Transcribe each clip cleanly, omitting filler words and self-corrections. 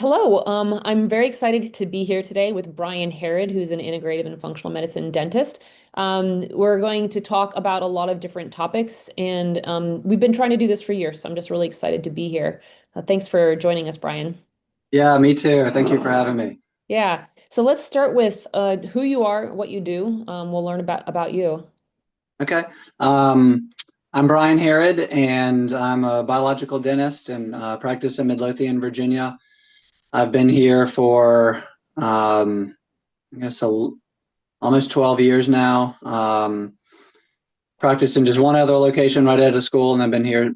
Hello, I'm very excited to be here today with Brian Harrod, who's an integrative and functional medicine dentist. We're going to talk about a lot of different topics, and we've been trying to do this for years, so I'm just really excited to be here. Thanks for joining us, Brian. Yeah, me too. Thank you for having me. Yeah, so let's start with who you are, what you do. We'll learn about you. Okay. Um, I'm Brian Harrod, and I'm a biological dentist and practice in Midlothian, Virginia. I've been here for, I guess, almost 12 years now. Practiced in just one other location right out of school, and I've been here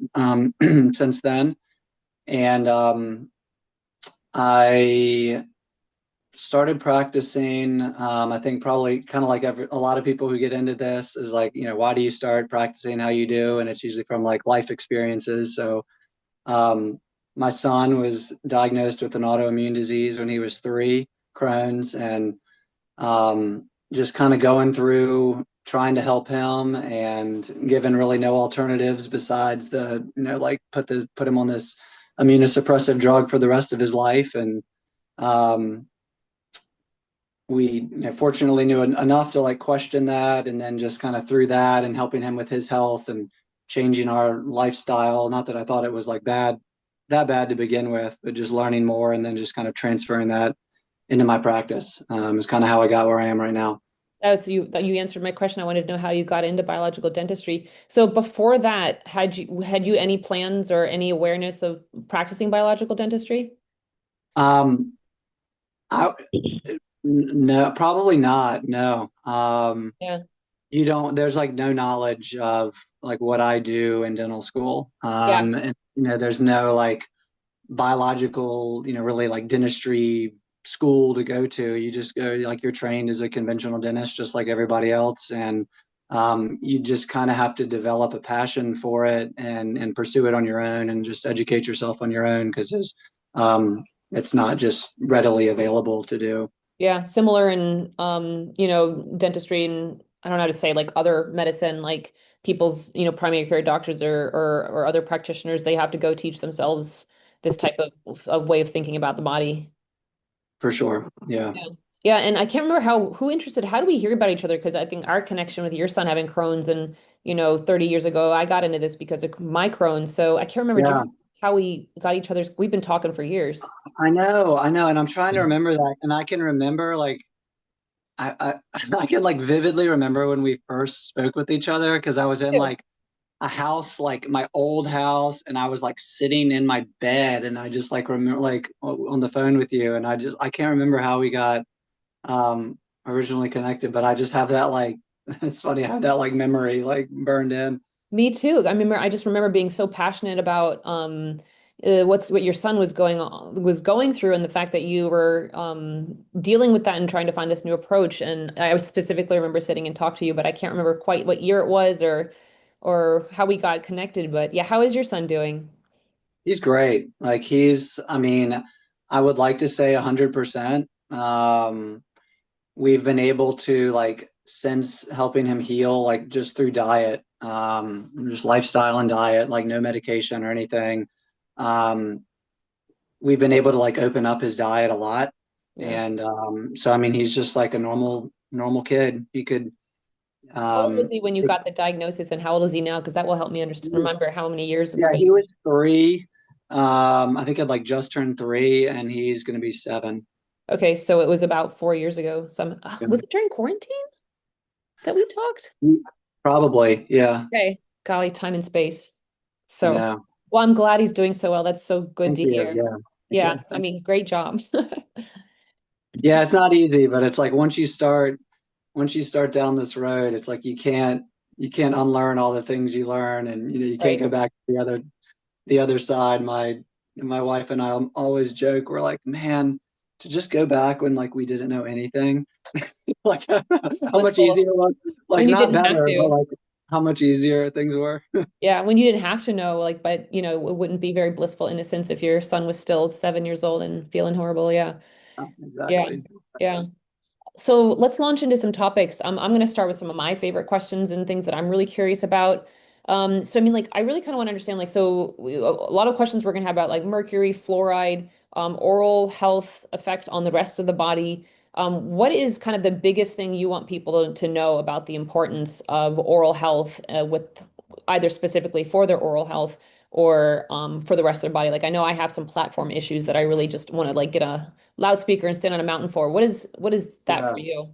since then. And I started practicing. I think probably kind of like a lot of people who get into this is like, why do you start practicing how you do? And it's usually from like life experiences. So um, my son was diagnosed with an autoimmune disease when he was 3, Crohn's, and just kind of going through trying to help him and given really no alternatives besides like put him on this immunosuppressive drug for the rest of his life. And um, we fortunately knew enough to like question that, and then just kind of through that and helping him with his health and changing our lifestyle. Not that I thought it was like that bad to begin with, but just learning more and then just kind of transferring that into my practice is kind of how I got where I am right now. That you answered my question. I wanted to know how you got into biological dentistry. So before that, had you any plans or any awareness of practicing biological dentistry? Um, I no, probably not. No. Yeah. You don't, there's like no knowledge of like what I do in dental school. Yeah. And there's no like biological, really like dentistry school to go to. You just go like you're trained as a conventional dentist, just like everybody else, and you just kind of have to develop a passion for it and pursue it on your own, and just educate yourself on your own because um, it's not just readily available to do. Yeah. Similar in dentistry and I don't know how to say like other medicine, like people's, primary care doctors or other practitioners, they have to go teach themselves this type of way of thinking about the body. For sure. Yeah. Yeah. Yeah, and I can't remember how do we hear about each other? Because I think our connection with your son having Crohn's and, 30 years ago, I got into this because of my Crohn's. So I can't remember. Do you Yeah. remember how we got each other's? We've been talking for years. I know, and I'm trying to remember that, and I can remember like I can like vividly remember when we first spoke with each other because I was in Yeah. like a house, like my old house, and I was like sitting in my bed, and I just like remember like on the phone with you, and I can't remember how we got originally connected, but I just have that like it's funny, I have that like memory like burned in. Me too. I just remember being so passionate about what your son was going through, and the fact that you were dealing with that and trying to find this new approach. And I specifically remember sitting and talk to you, but I can't remember quite what year it was or how we got connected. But yeah, how is your son doing? He's great. Like I mean, I would like to say 100%. We've been able to like since helping him heal like just through diet, just lifestyle and diet, like no medication or anything. Um, we've been able to like open up his diet a lot. Yeah. And so I mean he's just like a normal kid. He could How old was um he when you it- got the diagnosis, and how old is he now? Because that will help me understand, remember how many years it's yeah, been. he was 3. I think I'd like just turned 3 and he's gonna be 7. Okay, so it was about 4 years ago. Was it during quarantine that we talked? Probably, yeah. Okay. Golly, time and space. So, Yeah. well, I'm glad he's doing so well. That's so good Thank to you. hear. Yeah. Thank Yeah, you. I mean, great job. Yeah, it's not easy, but it's like once you start down this road, it's like you can't unlearn all the things you learn, and you can't Right. go back to the other side. My wife and I always joke, we're like, man, to just go back when like we didn't know anything, like how much Blissful easier it was, like when you not didn't have better, but to. like how much easier things were. Yeah, when you didn't have to know, like, but it wouldn't be very blissful innocence if your son was still 7 years old and feeling horrible. Yeah. Yeah. Exactly. Yeah. So let's launch into some topics. I'm going to start with some of my favorite questions and things that I'm really curious about. So I mean, like, I really kind of want to understand, like, a lot of questions we're going to have about like mercury, fluoride. oral health effect on the rest of the body. What is kind of the biggest thing you want people to know about the importance of oral health with either specifically for their oral health or for the rest of their body? Like I know I have some platform issues that I really just want to like get a loudspeaker and stand on a mountain for. What is that Yeah. for you?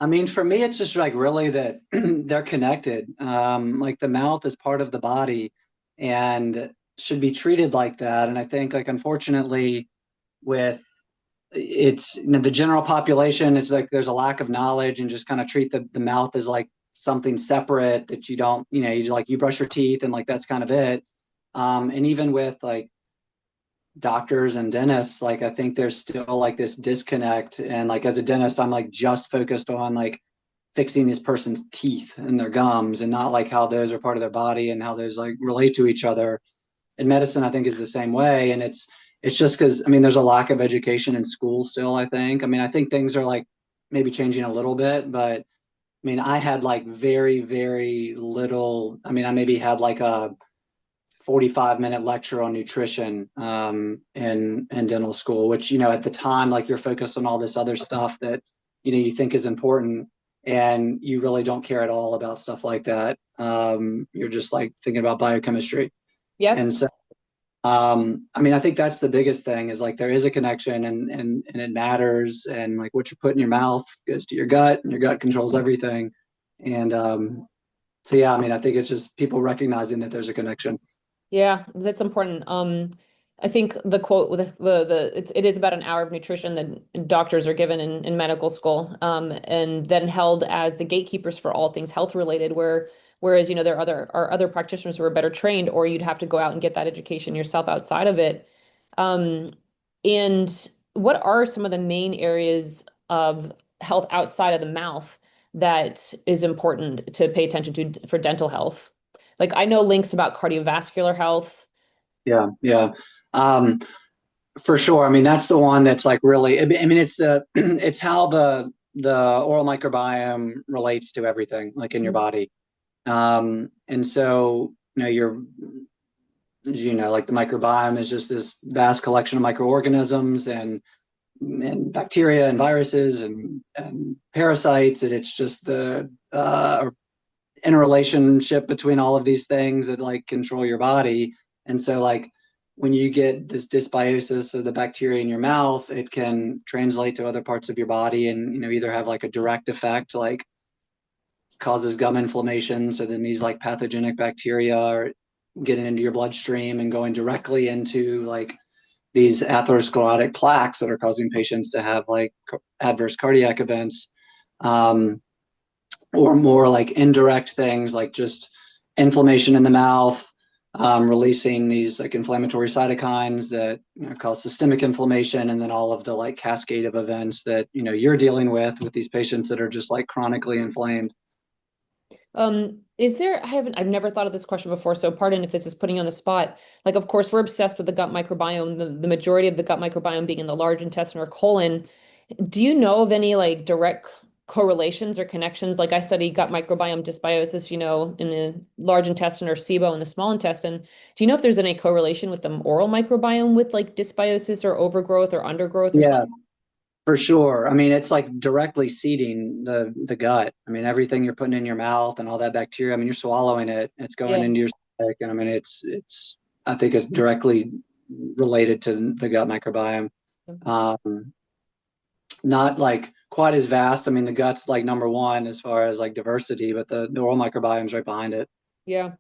I mean, for me, it's just like really that they're connected. Like the mouth is part of the body and should be treated like that. And I think, like, unfortunately, with it's the general population, it's like there's a lack of knowledge and just kind of treat the mouth as like something separate that you don't, you like you brush your teeth and like that's kind of it. And even with like doctors and dentists, like I think there's still like this disconnect. And like as a dentist, I'm like just focused on like fixing this person's teeth and their gums and not like how those are part of their body and how those like relate to each other. And medicine, I think, is the same way. And it's just because I mean there's a lack of education in school still, I think. I mean, I think things are like maybe changing a little bit, but I mean, I had like very, very little. I mean, I maybe had like a 45-minute lecture on nutrition in dental school, which, at the time, like you're focused on all this other stuff that, you think is important and you really don't care at all about stuff like that. You're just like thinking about biochemistry. Yep. And so, I mean, I think that's the biggest thing is like there is a connection and it matters. And like what you put in your mouth goes to your gut and your gut controls everything. And so, yeah, I mean, I think it's just people recognizing that there's a connection. Yeah, that's important. I think the quote with it is about an hour of nutrition that doctors are given in medical school, and then held as the gatekeepers for all things health related. Whereas there are other practitioners who are better trained, or you'd have to go out and get that education yourself outside of it. Um, and what are some of the main areas of health outside of the mouth that is important to pay attention to for dental health? Like I know links about cardiovascular health. Yeah, yeah. Um, for sure. I mean, that's the one that's like really, I mean, it's it's how the oral microbiome relates to everything like in your Mhm. body. And so, as you know, like the microbiome is just this vast collection of microorganisms and bacteria and viruses and parasites. And it's just the interrelationship between all of these things that like control your body. And so like when you get this dysbiosis of the bacteria in your mouth, it can translate to other parts of your body and either have like a direct effect, like causes gum inflammation. So then these like pathogenic bacteria are getting into your bloodstream and going directly into like these atherosclerotic plaques that are causing patients to have like adverse cardiac events. Or more like indirect things like just inflammation in the mouth, releasing these like inflammatory cytokines that cause systemic inflammation, and then all of the like cascade of events that you're dealing with these patients that are just like chronically inflamed. Is there, I've never thought of this question before, so pardon if this is putting you on the spot. Like, of course, we're obsessed with the gut microbiome, the majority of the gut microbiome being in the large intestine or colon. Do you know of any like direct correlations or connections? Like I study gut microbiome dysbiosis, in the large intestine or SIBO in the small intestine. Do you know if there's any correlation with the oral microbiome with like dysbiosis or overgrowth or undergrowth or Yeah, something? for sure. I mean, it's like directly seeding the gut. I mean, everything you're putting in your mouth and all that bacteria, I mean, you're swallowing it, it's going Yeah. into your stomach. And I mean, it's I think it's directly related to the gut microbiome. Um, Not like quite as vast. I mean, the gut's like number one as far as like diversity, but the oral microbiome's right behind it. Yeah.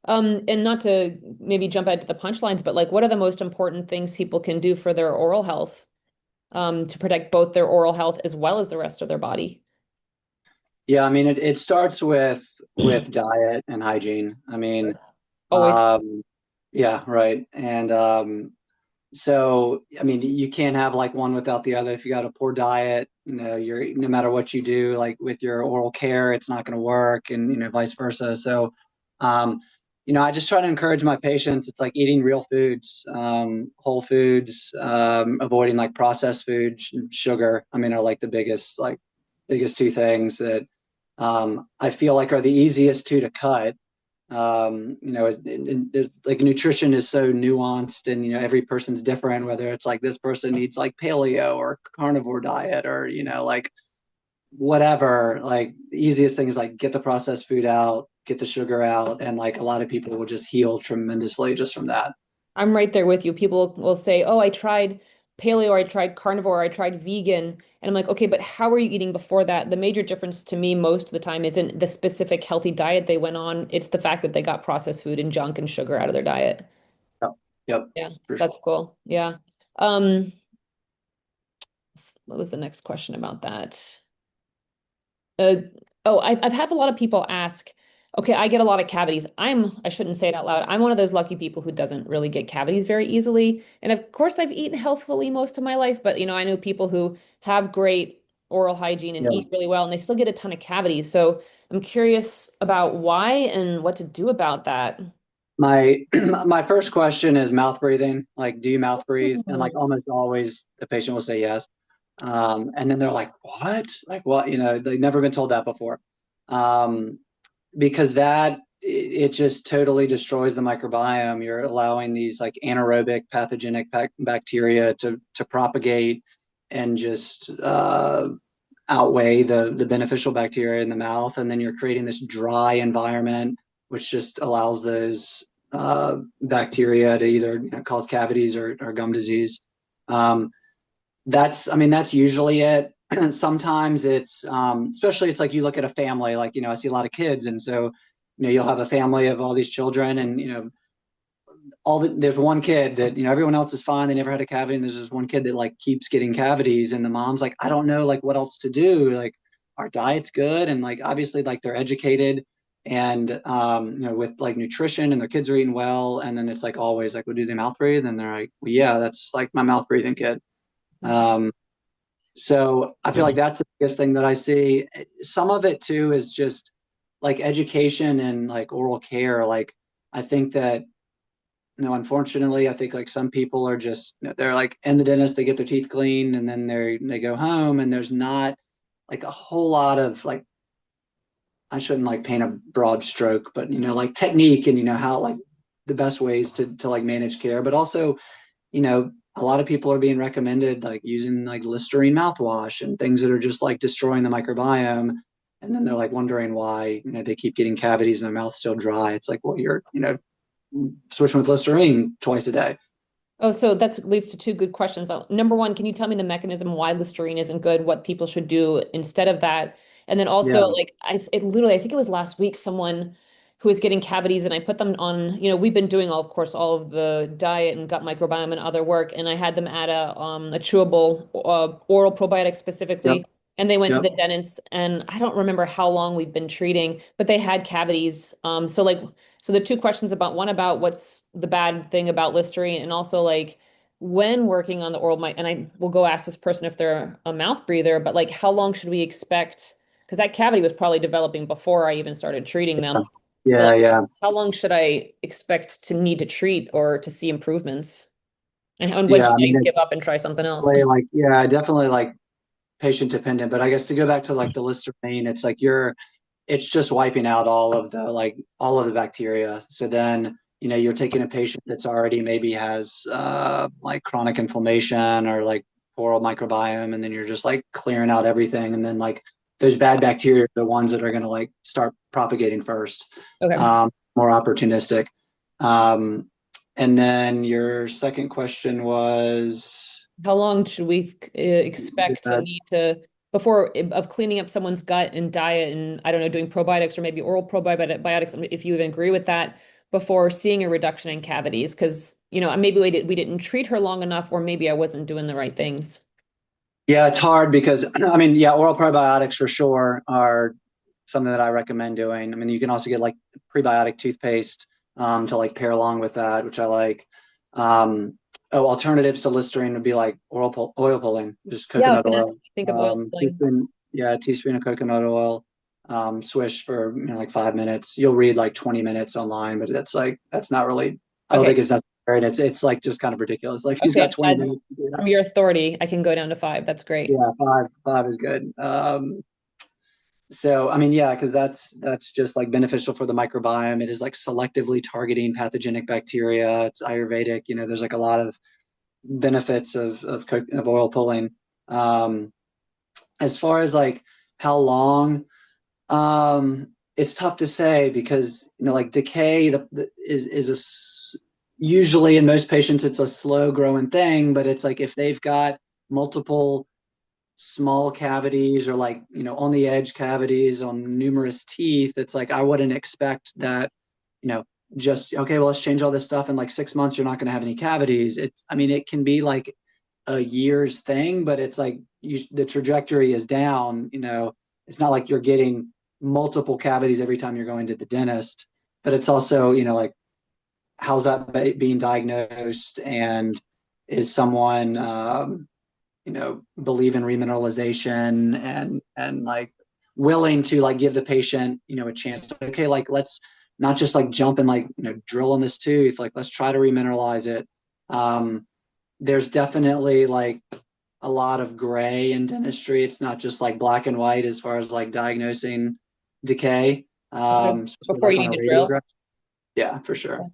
And not to maybe jump out to the punchlines, but like what are the most important things people can do for their oral health, to protect both their oral health as well as the rest of their body? Yeah, I mean, it starts with diet and hygiene. I mean, Always. um, yeah, right. And so, I mean, you can't have like one without the other. If you got a poor diet, you're no matter what you do, like with your oral care, it's not going to work, and vice versa. So, um, I just try to encourage my patients. It's like eating real foods, whole foods, avoiding like processed foods, sugar. I mean, are like the biggest two things that I feel like are the easiest two to cut. Like nutrition is so nuanced, and every person's different. Whether it's like this person needs like paleo or carnivore diet, or like whatever. Like the easiest thing is like get the processed food out, get the sugar out, and like a lot of people will just heal tremendously just from that. I'm right there with you. People will say, "Oh, I tried paleo, or I tried carnivore, or I tried vegan." And I'm like, "Okay, but how were you eating before that?" The major difference to me most of the time isn't the specific healthy diet they went on. It's the fact that they got processed food and junk and sugar out of their diet. Yep, yep, Yeah, for sure. that's cool. Yeah. Um, what was the next question about that? Uh, oh, I've had a lot of people ask, okay, I get a lot of cavities. I shouldn't say it out loud. I'm one of those lucky people who doesn't really get cavities very easily. And of course, I've eaten healthfully most of my life, but I know people who have great oral hygiene and Yeah. eat really well, and they still get a ton of cavities. So I'm curious about why and what to do about that. My my first question is mouth breathing. Like, do you mouth breathe? And like Hmm. almost always the patient will say yes. And then they're like, what? Like what? They've never been told that before. Um, because it just totally destroys the microbiome. You're allowing these like anaerobic pathogenic bacteria to propagate and just outweigh the beneficial bacteria in the mouth, and then you're creating this dry environment, which just allows those bacteria to either cause cavities or gum disease. Um, I mean, that's usually it. Sometimes especially it's like you look at a family, like, I see a lot of kids. And so, you'll have a family of all these children and, there's one kid that, everyone else is fine. They never had a cavity. And there's this one kid that like keeps getting cavities. And the mom's like, I don't know, like what else to do. Like our diet's good. And like, obviously like they're educated and, with like nutrition and their kids are eating well. And then it's like always like, well, do they mouth breathe? And they're like, well, yeah, that's like my mouth breathing kid. Um, so I feel like that's the biggest thing that I see. Some of it too is just like education and like oral care. Like I think that, unfortunately, I think like some people are just they're like in the dentist, they get their teeth cleaned and then they go home and there's not like a whole lot of like I shouldn't like paint a broad stroke, but like technique and how like the best ways to like manage care, but also a lot of people are being recommended like using like Listerine mouthwash and things that are just like destroying the microbiome. And then they're like wondering why, they keep getting cavities and their mouth's still dry. It's like, well, you're, switching with Listerine twice a day. Oh, so that leads to two good questions. Number one, can you tell me the mechanism why Listerine isn't good, what people should do instead of that? And then also, Yeah. like, it literally, I think it was last week, someone who was getting cavities, and I put them on, we've been doing all, of course, all of the diet and gut microbiome and other work, and I had them add a chewable oral probiotic Yep. specifically, and they went to Yep. the dentist, and I don't remember how long we've been treating, but they had cavities. So the two questions about one about what's the bad thing about Listerine, and also like when working on the oral mic, and I will go ask this person if they're a mouth breather, but like how long should we expect? Because that cavity was probably developing before I even started treating them. So Yeah. like, Yeah. how long should I expect to need to treat or to see improvements? And when Yeah. should I mean, I it's give up and try something else? definitely like, yeah, definitely like patient dependent. But I guess to go back to like the Listerine, it's like it's just wiping out all of the bacteria. So then, you're taking a patient that's already maybe has like chronic inflammation or like oral microbiome, and then you're just like clearing out everything. And then like those bad bacteria are the ones that are going to like start propagating first, Okay. more opportunistic. Um, and then your second question was, How long should we expect to need to before of cleaning up someone's gut and diet and I don't know, doing probiotics or maybe oral probiotics, if you even agree with that, before seeing a reduction in cavities? Because, maybe we didn't treat her long enough, or maybe I wasn't doing the right things. yeah, it's hard because I mean, yeah, oral probiotics for sure are something that I recommend doing. I mean, you can also get like prebiotic toothpaste to like pair along with that, which I like. Alternatives to Listerine would be like oil pulling, just Yeah, I was coconut gonna ask oil. if you think of oil pulling. Teaspoon of coconut oil, swish for like 5 minutes. You'll read like 20 minutes online, but that's not really. I don't Okay. think it's necessary. And it's like just kind of ridiculous. Like who's got Okay. 20 minutes to do From that? your authority, I can go down to 5. That's great. Yeah, five is good. So, I mean, yeah, because that's just like beneficial for the microbiome. It is like selectively targeting pathogenic bacteria. It's Ayurvedic. There's like a lot of benefits of oil pulling. Um, as far as like how long, it's tough to say because like decay usually in most patients it's a slow growing thing, but it's like if they've got multiple small cavities or like on the edge cavities on numerous teeth, it's like I wouldn't expect that you know just okay, well let's change all this stuff in like 6 months you're not going to have any cavities. I mean it can be like a year's thing, but it's like the trajectory is down. It's not like you're getting multiple cavities every time you're going to the dentist, but it's also like how's that being diagnosed, and is someone believe in remineralization and like willing to like give the patient a chance. Okay, like let's not just like jump and like drill on this tooth. Like let's try to remineralize it. There's definitely like a lot of gray in dentistry. It's not just like black and white as far as like diagnosing decay, Okay. especially Before like you on need a to drill. radiograph. Yeah, for sure.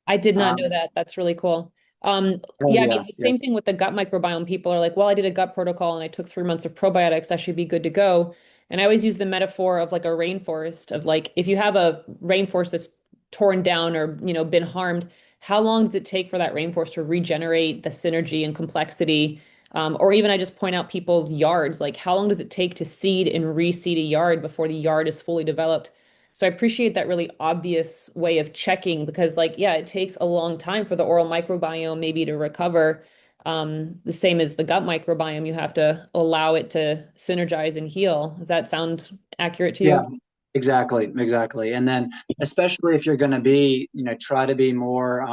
I did not know Um, that. That's really cool. oh Yeah, I mean, yeah, the yeah, same thing with the gut microbiome. People are like, well, I did a gut protocol and I took 3 months of probiotics. I should be good to go. And I always use the metaphor of like a rainforest of like, if you have a rainforest that's torn down or, been harmed, how long does it take for that rainforest to regenerate the synergy and complexity? Or even I just point out people's yards, like how long does it take to seed and reseed a yard before the yard is fully developed? So I appreciate that really obvious way of checking because, like, yeah, it takes a long time for the oral microbiome maybe to recover. The same as the gut microbiome, you have to allow it to synergize and heal. Does that sound accurate to yeah. you? Exactly. And then especially if you're going to be, try to be more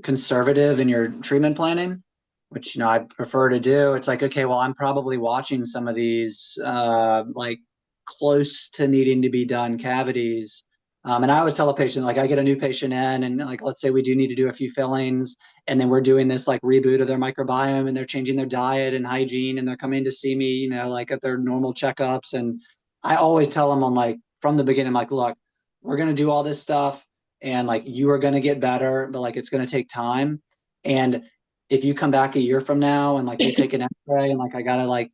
conservative in your treatment planning, which I prefer to do. It's like, okay, well, I'm probably watching some of these like close to needing to be done cavities. And I always tell a patient, like I get a new patient in and like let's say we do need to do a few fillings, and then we're doing this like reboot of their microbiome and they're changing their diet and hygiene and they're coming to see me, like at their normal checkups. And I always tell them, I'm like from the beginning, I'm like, look, we're gonna do all this stuff and like you are going to get better, but like it's going to take time. And if you come back a year from now and like we take an x-ray and like I gotta like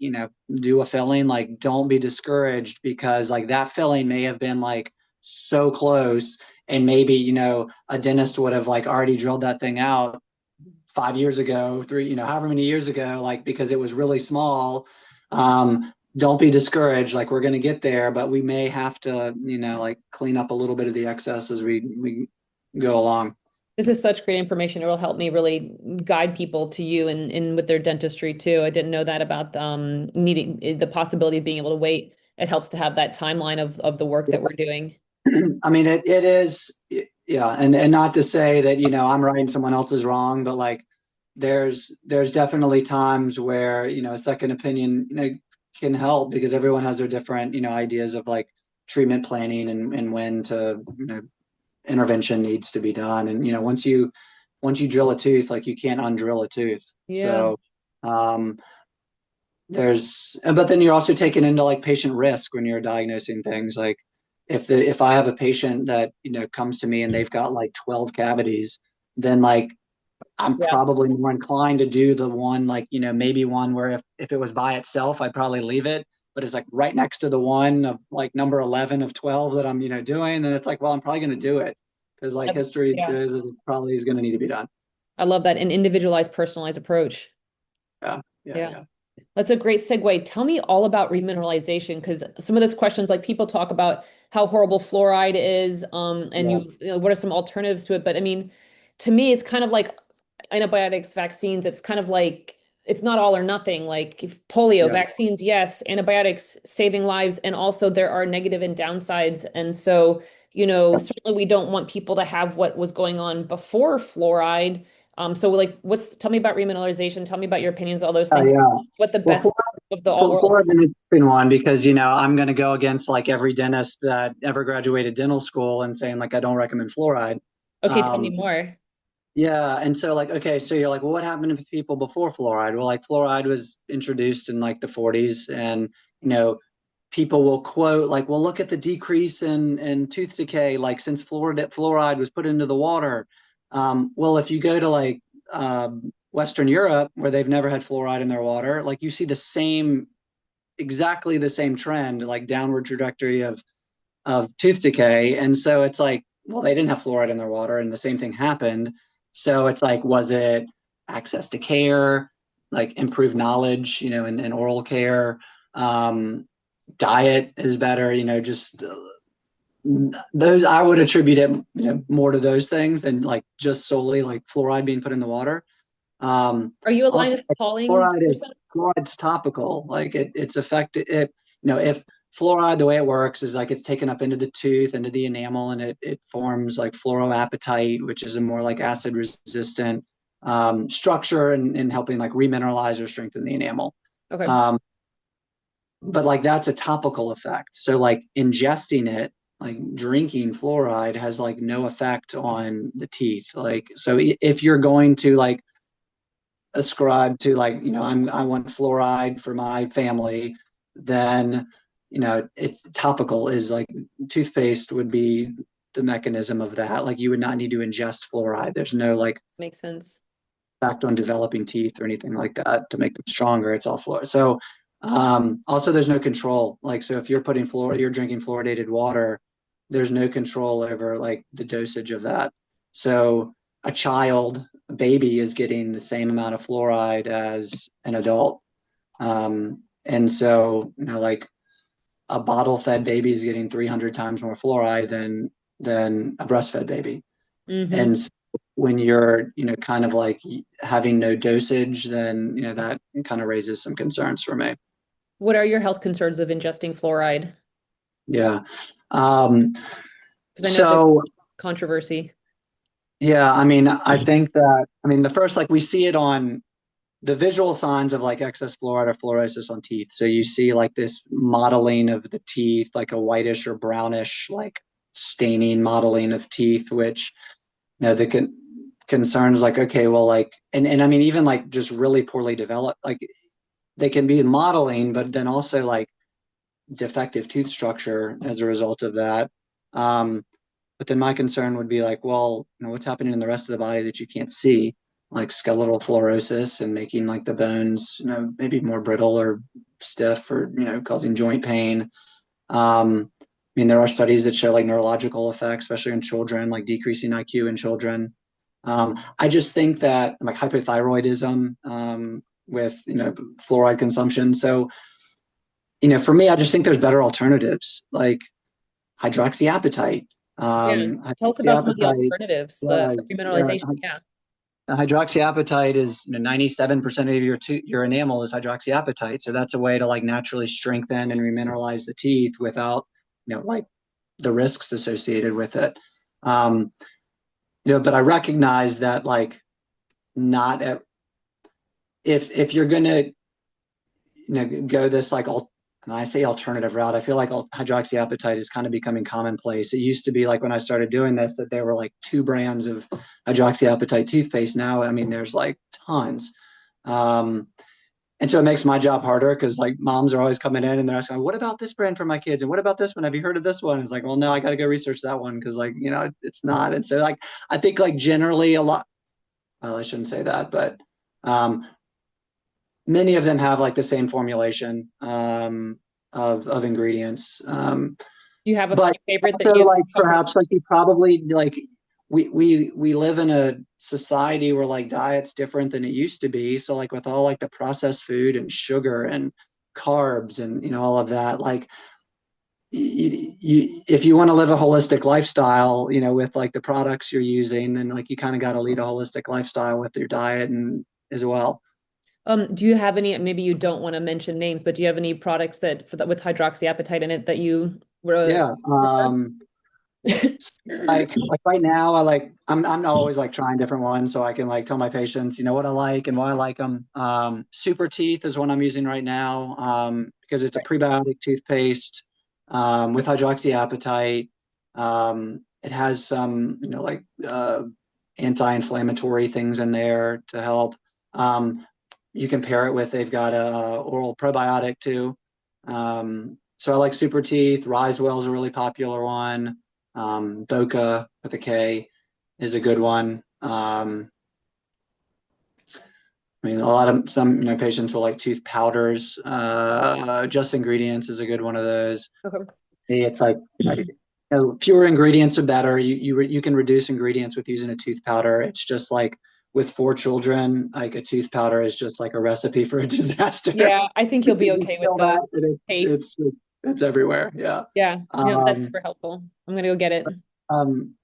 do a filling, like don't be discouraged because like that filling may have been like so close, and maybe a dentist would have like already drilled that thing out 5 years ago, three, however many years ago, like because it was really small. Don't be discouraged. Like we're going to get there, but we may have to, like clean up a little bit of the excess as we go along. This is such great information. It will help me really guide people to you and with their dentistry too. I didn't know that about needing the possibility of being able to wait. It helps to have that timeline of the work that we're doing. I mean, it is, yeah, and not to say that I'm right and someone else is wrong, but like there's definitely times where a second opinion can help because everyone has their different ideas of like treatment planning and when to intervention needs to be done. And once you drill a tooth, like you can't undrill a tooth. Yeah. So but then you're also taking into like patient risk when you're diagnosing things. Like if I have a patient that comes to me and they've got like 12 cavities, then like I'm Yeah. probably more inclined to do the one like maybe one where if it was by itself I'd probably leave it, but it's like right next to the one of like number 11 of 12 that I'm doing, then it's like, well, I'm probably going to do it because like history Yeah. shows that it probably is going to need to be done. I love that. An individualized, personalized approach. Yeah, yeah, Yeah. yeah, That's a great segue. Tell me all about remineralization because some of those questions, like people talk about how horrible fluoride is, and yeah, what are some alternatives to it? But I mean, to me, it's kind of like antibiotics, vaccines. It's kind of like it's not all or nothing. Like if polio, yeah. vaccines, yes, antibiotics saving lives, and also there are negative and downsides. And so, certainly we don't want people to have what was going on before fluoride. So like, tell me about remineralization. Tell me about your opinions, all those things. Yeah. What the Well, best of the all Florida's worlds. an interesting one because I'm going to go against like every dentist that ever graduated dental school and saying like I don't recommend fluoride. Okay, tell me Um, more. yeah, and so like okay, so you're like, well, what happened to people before fluoride? Well, like fluoride was introduced in like the 40s, and you know people will quote like, well, look at the decrease in tooth decay, like since fluoride was put into the water. Well, if you go to like Western Europe, where they've never had fluoride in their water, like you see the same, exactly the same trend, like downward trajectory of tooth decay. And so it's like, well, they didn't have fluoride in their water, and the same thing happened. So it's like, was it access to care, like improved knowledge, in oral care? Um, Diet is better, just those. I would attribute it, more to those things than like just solely like fluoride being put in the water. Are you a Also, Linus like, Pauling fluoride is person? fluoride's topical. Like it's affected. If fluoride, the way it works is like it's taken up into the tooth, into the enamel, and it forms like fluoroapatite, which is a more like acid resistant structure and helping like remineralize or strengthen the enamel. Okay. Um, but like that's a topical effect. So like ingesting it, like drinking fluoride has like no effect on the teeth. Like so if you're going to like ascribe to like, I want fluoride for my family, then it's topical is like toothpaste would be the mechanism of that. Like you would not need to ingest fluoride. There's no like Makes sense. effect on developing teeth or anything like that to make them stronger. It's all fluoride. So also there's no control. Like so if you're drinking fluoridated water, there's no control over like the dosage of that. So a baby is getting the same amount of fluoride as an adult. And so, like a bottle fed baby is getting 300 times more fluoride than a breastfed baby. Mm-hmm. And so when you're, kind of like having no dosage, then, that kind of raises some concerns for me. What are your health concerns of ingesting fluoride? Yeah. Um, Because I know there's so controversy. yeah, I mean, I think that, I mean, the first, like we see it on the visual signs of like excess fluoride or fluorosis on teeth. So you see like this modeling of the teeth, like a whitish or brownish, like staining modeling of teeth, which, the concerns like, okay, well, like, and I mean, even like just really poorly developed, like they can be modeling, but then also like defective tooth structure as a result of that. But then my concern would be like, well, what's happening in the rest of the body that you can't see, like skeletal fluorosis and making like the bones, maybe more brittle or stiff or, causing joint pain. I mean, there are studies that show like neurological effects, especially in children, like decreasing IQ in children. I just think that like hypothyroidism with, fluoride consumption. So, for me, I just think there's better alternatives like hydroxyapatite. Yeah. Tell us about some of the Hydroxyapatite, alternatives, yeah, for yeah, remineralization. Yeah. hydroxyapatite is 97% of your enamel is hydroxyapatite. So that's a way to like naturally strengthen and remineralize the teeth without, like the risks associated with it. Um, but I recognize that like not at, if you're gonna go this like and I say alternative route, I feel like hydroxyapatite is kind of becoming commonplace. It used to be like when I started doing this that there were like two brands of hydroxyapatite toothpaste. Now, I mean, there's like tons. Um, and so it makes my job harder because like moms are always coming in and they're asking, what about this brand for my kids? And what about this one? Have you heard of this one? And it's like, well, no, I got to go research that one because like, it's not. And so like, I think like generally a lot, well, I shouldn't say that, but um, many of them have like the same formulation of ingredients. Do you have a But favorite that also you like comfort? perhaps like you probably like we live in a society where like diet's different than it used to be. So like with all like the processed food and sugar and carbs and all of that, like if you want to live a holistic lifestyle, with like the products you're using, then like you kind of got to lead a holistic lifestyle with your diet and as well. Do you have any, maybe you don't want to mention names, but do you have any products that for that with hydroxyapatite in it that you were Yeah. prefer? Like right now, I'm always like trying different ones so I can like tell my patients, what I like and why I like them. Super Teeth is one I'm using right now because it's a prebiotic toothpaste with hydroxyapatite. It has some, like anti-inflammatory things in there to help. You can pair it with they've got a oral probiotic too. So I like Super Teeth. Risewell is a really popular one. Boca with a K is a good one. I mean, a lot of some patients will like tooth powders. Just Ingredients is a good one of those. Okay. It's like fewer ingredients are better. You can reduce ingredients with using a tooth powder. It's just like with 4 children, like a tooth powder is just like a recipe for a disaster. Yeah, I think you'll be You okay with feel the that, and taste. it's everywhere. Yeah. Yeah, no, that's Um, super helpful. I'm gonna go get it. um,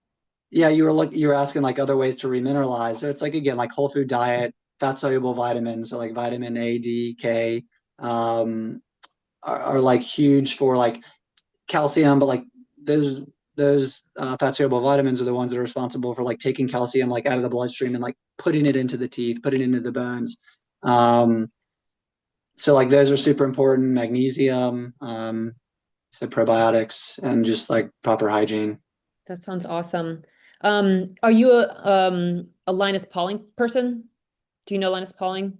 yeah, you were asking like other ways to remineralize. So it's like again like whole food diet, fat soluble vitamins, so like vitamin A, D, K, um, are like huge for like calcium, but like those those fat soluble vitamins are the ones that are responsible for like taking calcium like out of the bloodstream and like putting it into the teeth, putting it into the bones. Um, so like those are super important. Magnesium, so probiotics, and just like proper hygiene. That sounds awesome. Are you a Linus Pauling person? Do you know Linus Pauling?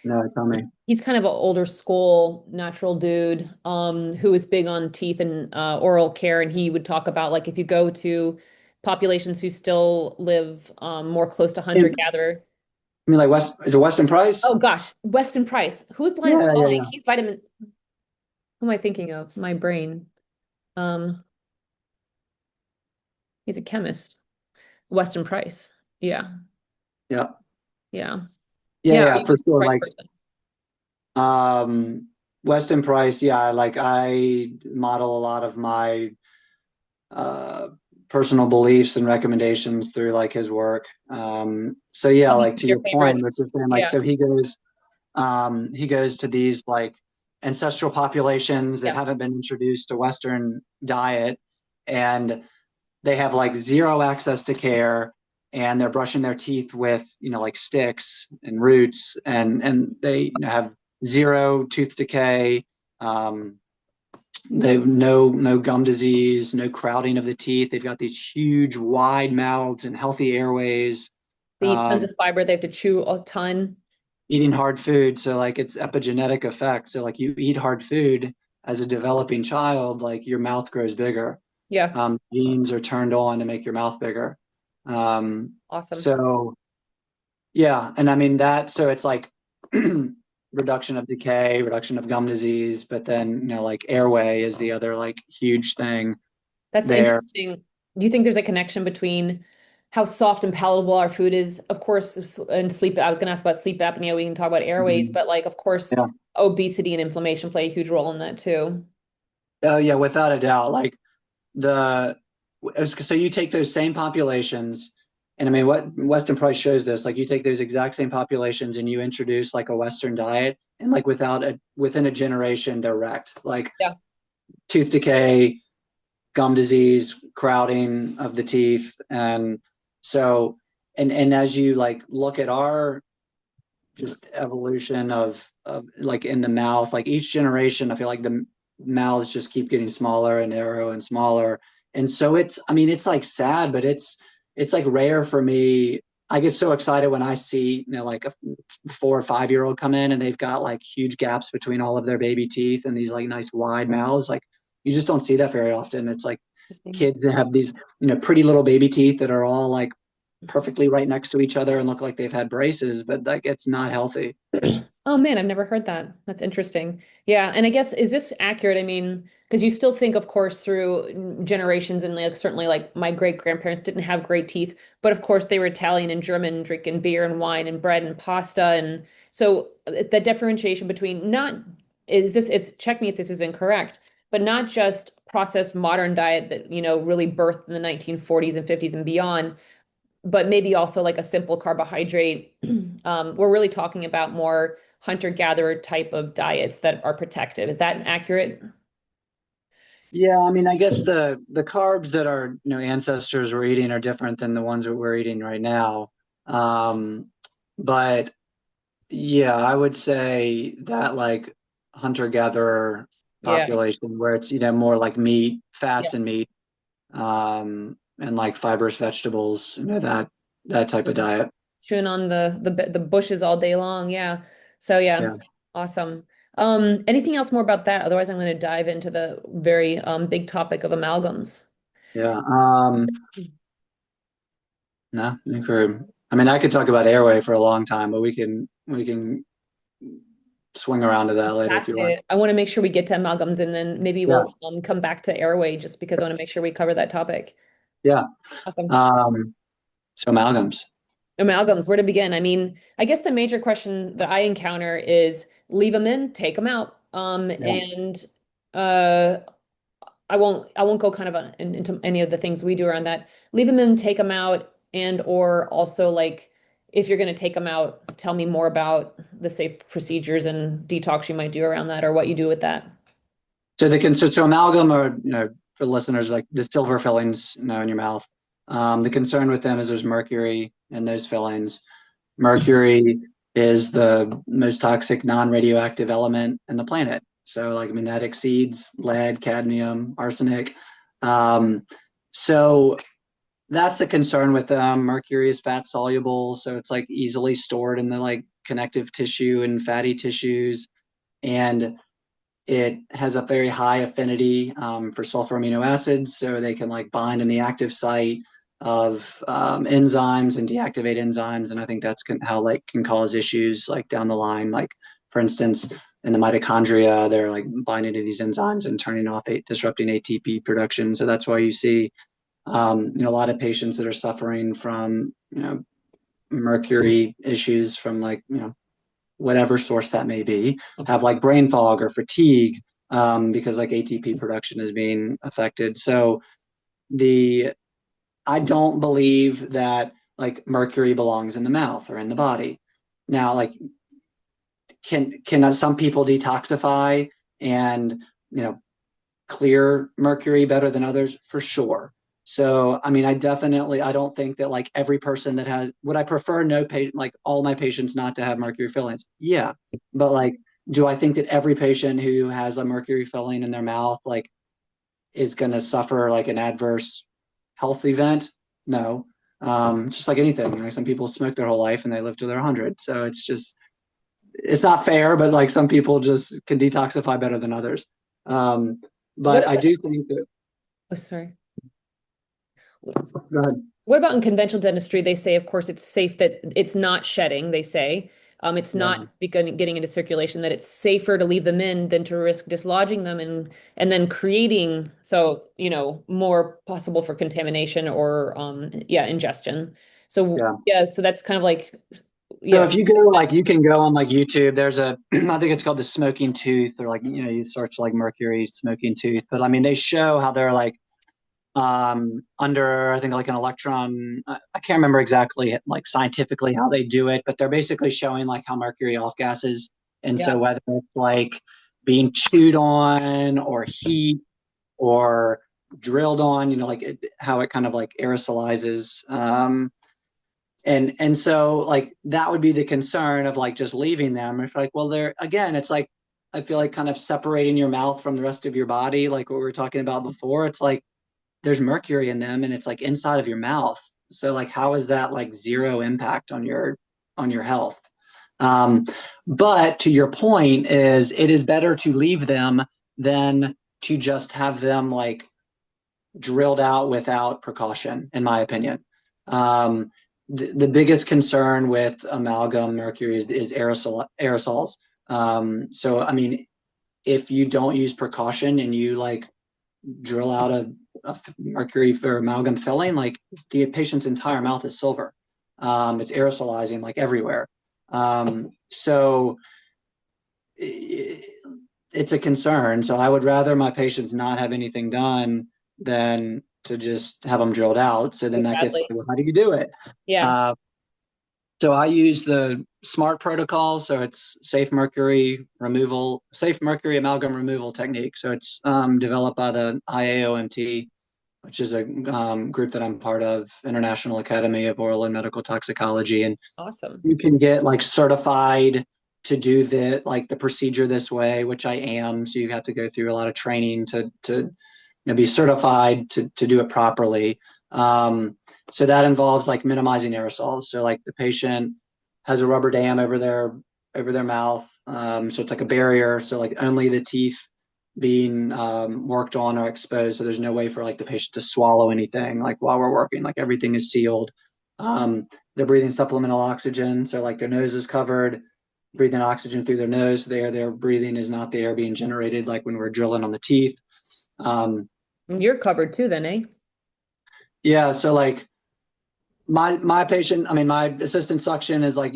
No, tell me. He's kind of an older school natural dude, who was big on teeth and oral care, and he would talk about like if you go to populations who still live more close to I hunter-gatherer. mean, like West is it Weston Price? Oh gosh, Weston Price. Who's Linus Yeah, yeah, Pauling? yeah. He's vitamin. Who am I thinking of? My brain. Um, he's a chemist. Weston Price. Yeah, Yeah. yeah, Yeah, yeah. Are yeah, you a for Weston sure. Price Like person? um Weston Price, yeah, like I model a lot of my uh personal beliefs and recommendations through like his work. So yeah, Who's like to your your point, favorite? which is saying like Yeah, so he goes to these like ancestral populations that yeah. haven't been introduced to Western diet, and they have like zero access to care, and they're brushing their teeth with like sticks and roots, and they have zero tooth decay. um, they've no gum disease, no crowding of the teeth. They've got these huge wide mouths and healthy airways. They eat tons um, of fiber. They have to chew a ton. Eating hard food, so like it's epigenetic effect. So like you eat hard food as a developing child, like your mouth grows bigger. Yeah, Genes are turned on to make your mouth bigger. awesome. So yeah, and I mean that. So it's like reduction of decay, reduction of gum disease, but then like airway is the other like huge thing That's there. interesting. Do you think there's a connection between how soft and palatable our food is? Of course, and sleep. I was going to ask about sleep apnea. We can talk about airways, Mhm. but like, of course, Yeah. obesity and inflammation play a huge role in that too. Oh yeah, without a doubt. Like the so you take those same populations, and I mean what Weston Price shows this, like you take those exact same populations and you introduce like a Western diet, and like within a generation they're wrecked. Like Yeah. tooth decay, gum disease, crowding of the teeth. And so and as you like look at our just evolution of like in the mouth, like each generation I feel like the mouths just keep getting smaller and narrow and smaller. And so it's, I mean, it's like sad, but it's like rare for me. I get so excited when I see like a 4 or 5 year old come in and they've got like huge gaps between all of their baby teeth and these like nice wide mouths. Like you just don't see that very often. It's like Interesting. kids that have these pretty little baby teeth that are all like perfectly right next to each other and look like they've had braces, but like it's not healthy. Oh man, I've never heard that. That's interesting. Yeah, and I guess is this accurate? I mean, because you still think, of course, through generations, and like certainly like my great grandparents didn't have great teeth, but of course they were Italian and German, drinking beer and wine and bread and pasta, and so the differentiation between not is this if check me if this is incorrect, but not just processed modern diet that really birthed in the 1940s and 50s and beyond, but maybe also like a simple carbohydrate. We're really talking about more hunter-gatherer type of diets that are protective. Is that accurate? Yeah, I mean, I guess the carbs that our ancestors were eating are different than the ones that we're eating right now. Um, but yeah, I would say that like hunter-gatherer Yeah. population where it's more like meat, Yeah. fats and meat, and like fibrous vegetables, that type of diet. Chewing on the bushes all day long. Yeah. So yeah, Yeah. awesome. Anything else more about that? Otherwise, I'm going to dive into the very big topic of amalgams. Yeah. No, I think I mean, I could talk about airway for a long time, but we can swing around to that later if you like. Fascinated. I want to make sure we get to amalgams and then maybe Yeah. we'll come back to airway just because I want to make sure we cover that topic. Yeah. Awesome. Um, so amalgams. Amalgams, where to begin? I mean, I guess the major question that I encounter is leave them in, take them out. Yeah. And uh, I won't go kind of into any of the things we do around that. Leave them in, take them out, and or also like if you're going to take them out, tell me more about the safe procedures and detox you might do around that or what you do with that. So amalgam are, for listeners, like the silver fillings, in your mouth. The concern with them is there's mercury in those fillings. Mercury is the most toxic non-radioactive element in the planet. So, like, I mean, that exceeds lead, cadmium, arsenic. Um, so that's the concern with them. Mercury is fat soluble, so it's like easily stored in the like connective tissue and fatty tissues, and it has a very high affinity for sulfur amino acids, so they can like bind in the active site of enzymes and deactivate enzymes. And I think that's how like can cause issues like down the line. Like for instance, in the mitochondria, they're like binding to these enzymes and turning off, disrupting ATP production. So that's why you see, a lot of patients that are suffering from, mercury issues from like, whatever source that may be, have like brain fog or fatigue because like ATP production is being affected. So the I don't believe that like mercury belongs in the mouth or in the body. Now, like can some people detoxify and you know clear mercury better than others? For sure. So, I mean, I don't think that like every person that has, would I prefer no patient, like all my patients not to have mercury fillings? Yeah. But like, do I think that every patient who has a mercury filling in their mouth, like, is going to suffer like an adverse health event? No. Just like anything, some people smoke their whole life and they live till they're 100. So it's not fair, but like some people just can detoxify better than others. Um, What but I about, do think that, oh, sorry. go ahead. What about in conventional dentistry? They say, of course, it's safe that it's not shedding, they say. It's not Yeah. getting into circulation, that it's safer to leave them in than to risk dislodging them and then creating more possible for contamination or yeah, ingestion. So Yeah. yeah, so that's kind of like So yeah. if you go like you can go on like YouTube, there's a I think it's called the smoking tooth, or like you search like mercury smoking tooth. But I mean they show how they're like under I think like an electron. I can't remember exactly like scientifically how they do it, but they're basically showing like how mercury off gases. And Yeah. so whether it's like being chewed on or heat or drilled on, like how it kind of like aerosolizes. And so like that would be the concern of like just leaving them. It's like, well, they're again, it's like I feel like kind of separating your mouth from the rest of your body, like what we were talking about before. It's like there's mercury in them and it's like inside of your mouth. So like how is that like zero impact on your health? Um, but to your point is it is better to leave them than to just have them like drilled out without precaution, in my opinion. The biggest concern with amalgam mercury is aerosols. So, I mean, if you don't use precaution and you like drill out a mercury for amalgam filling, like the patient's entire mouth is silver. It's aerosolizing like everywhere. So it's a concern. So I would rather my patients not have anything done than to just have them drilled out. So then that gets, Sadly. well, how do you do it? Yeah. Uh, so I use the SMART protocol. So it's safe mercury amalgam removal technique. So it's developed by the IAOMT, which is a group that I'm part of, International Academy of Oral and Medical Toxicology. And Awesome. you can get like certified to do the procedure this way, which I am. So you have to go through a lot of training to be certified to do it properly. So that involves like minimizing aerosols. So like the patient has a rubber dam over their mouth. So it's like a barrier. So like only the teeth being worked on are exposed. So there's no way for like the patient to swallow anything like while we're working. Like everything is sealed. They're breathing supplemental oxygen. So like their nose is covered, breathing oxygen through their nose. The air they're breathing is not the air being generated like when we're drilling on the teeth. Um, And you're covered too then, eh? yeah. So like my patient, I mean, my assistant suction is like,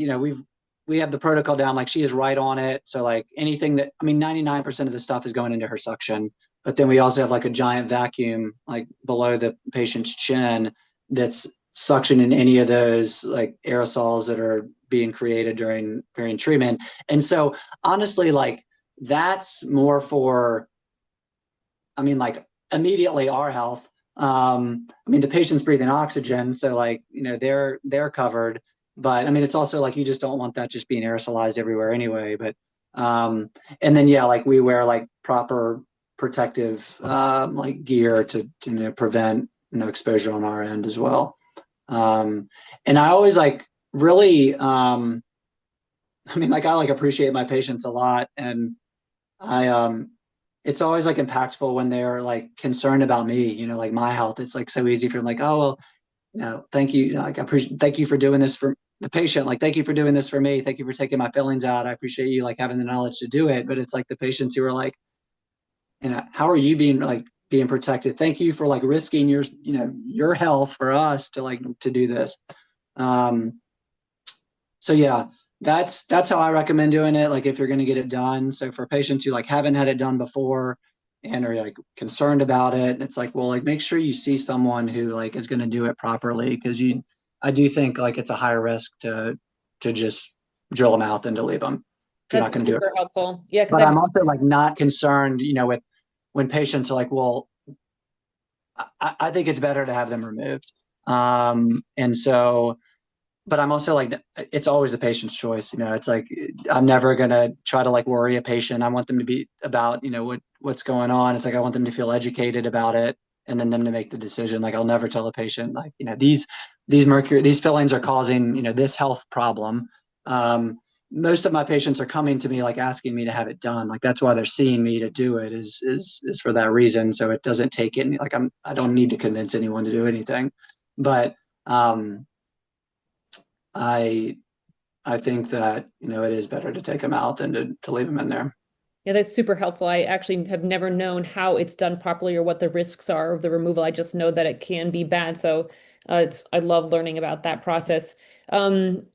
we have the protocol down, like she is right on it. So like anything that, I mean, 99% of the stuff is going into her suction, but then we also have like a giant vacuum like below the patient's chin that's suctioning any of those like aerosols that are being created during treatment. And so honestly, like that's more for, I mean, like immediately our health. I mean, the patient's breathing oxygen, so like, they're covered. But I mean, it's also like you just don't want that just being aerosolized everywhere anyway. But and then yeah, like we wear like proper protective like gear to prevent exposure on our end as well. Um, and I always like really I mean, like I like appreciate my patients a lot, and I it's always like impactful when they're like concerned about me, like my health. It's like so easy for them, like, oh well, thank you. Like I appreciate thank you for doing this for the patient. Like, thank you for doing this for me. Thank you for taking my fillings out. I appreciate you like having the knowledge to do it. But it's like the patients who are like, how are you being protected? Thank you for like risking your health for us to like to do this. Um, so yeah, that's how I recommend doing it. Like if you're going to get it done. So for patients who like haven't had it done before and are like concerned about it, it's like, well, like make sure you see someone who like is going to do it properly, because I do think like it's a higher risk to just drill them out than to leave them if you're That's not going to do it. super helpful. Yeah, because But I've I'm also like not concerned, with when patients are like, well, I think it's better to have them removed. And so but I'm also like, it's always the patient's choice. It's like, I'm never going to try to like worry a patient. I want them to be about, what's going on. It's like, I want them to feel educated about it and then them to make the decision. Like, I'll never tell a patient like, these fillings are causing, this health problem. Most of my patients are coming to me, like asking me to have it done. Like, that's why they're seeing me to do it is for that reason. So it doesn't take it. Like I don't need to convince anyone to do anything, but, I I think that, it is better to take them out than to leave them in there. Yeah, that's super helpful. I actually have never known how it's done properly or what the risks are of the removal. I just know that it can be bad. So I love learning about that process. Um,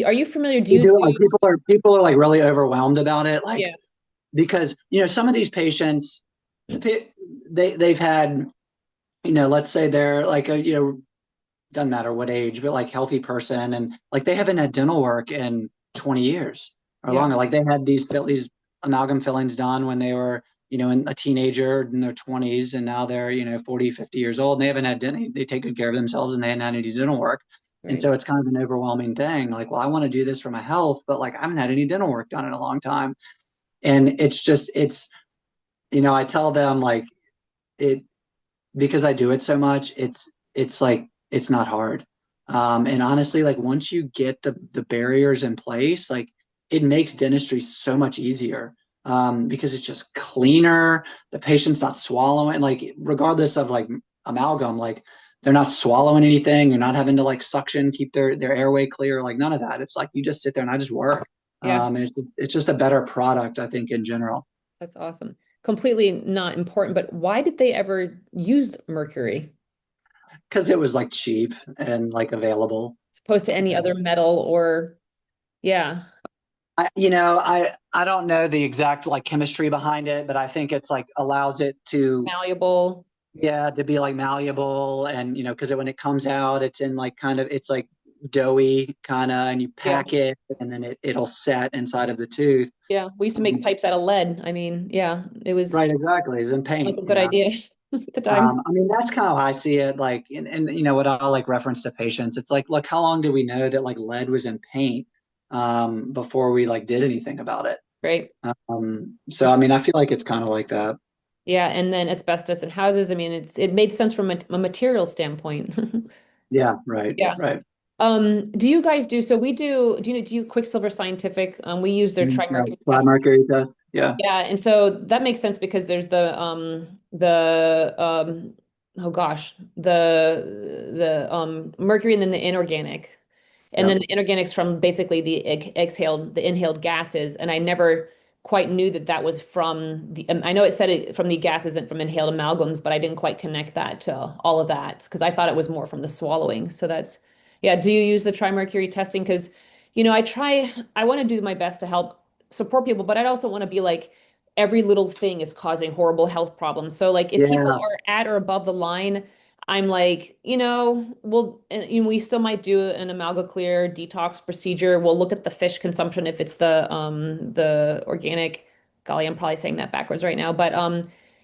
are you familiar? Do You you do like do? people are like really overwhelmed about it, like Yeah, because some of these patients, they've had, let's say they're like a doesn't matter what age, but like healthy person, and like they haven't had dental work in 20 years or yeah, longer. Like they had these amalgam fillings done when they were, a teenager in their 20s, and now they're, 40, 50 years old, and they haven't had dental, they take good care of themselves and they hadn't had any dental work. And right. so it's kind of an overwhelming thing. Like, well, I want to do this for my health, but like I haven't had any dental work done in a long time. And I tell them like it because I do it so much, it's like it's not hard. And honestly, like once you get the barriers in place, like it makes dentistry so much easier, because it's just cleaner. The patient's not swallowing, like regardless of like amalgam, like they're not swallowing anything. They're not having to like suction, keep their airway clear, like none of that. It's like you just sit there and I just work. Yeah, And it's just a better product, I think, in general, that's awesome. Completely not important, but why did they ever use mercury because it was like cheap and like available. as opposed to any other metal or yeah, I don't know the exact like chemistry behind it, but I think it's like allows it to, malleable? yeah, to be like malleable, and because when it comes out, it's in like kind of it's like doughy kind of, and you Yeah. pack it, and then it'll set inside of the tooth. Yeah, we used to make Um, pipes out of lead. I mean, yeah, it was right, exactly. It's in like a paint, good idea at the time. I mean, that's kind of how I see it. Like, and what I'll like reference to patients. It's like, look, how long did we know that like lead was in paint before we like did anything about it? Right. So I mean, I feel like it's kind of like that. Yeah, and then asbestos in houses. I mean, it made sense from a material standpoint. Yeah, right, Yeah. right. Do you guys do, so we do you Quicksilver Scientific? We use their Yeah, tri-mercury blood testing. mercury test. Yeah. Yeah, and so that makes sense because there's the oh gosh, the mercury and then the inorganic. And then Yep. the inorganics from basically the inhaled gases. And I never quite knew that that was from I know it said it from the gases and from inhaled amalgams, but I didn't quite connect that to all of that because I thought it was more from the swallowing. So that's, yeah. Do you use the trimercury testing? Because, I want to do my best to help support people, but I'd also want to be like, every little thing is causing horrible health problems. So like if people Yeah. are at or above the line, I'm like, we still might do an amalgaclear detox procedure. We'll look at the fish consumption if it's the organic. Golly, I'm probably saying that backwards right now. But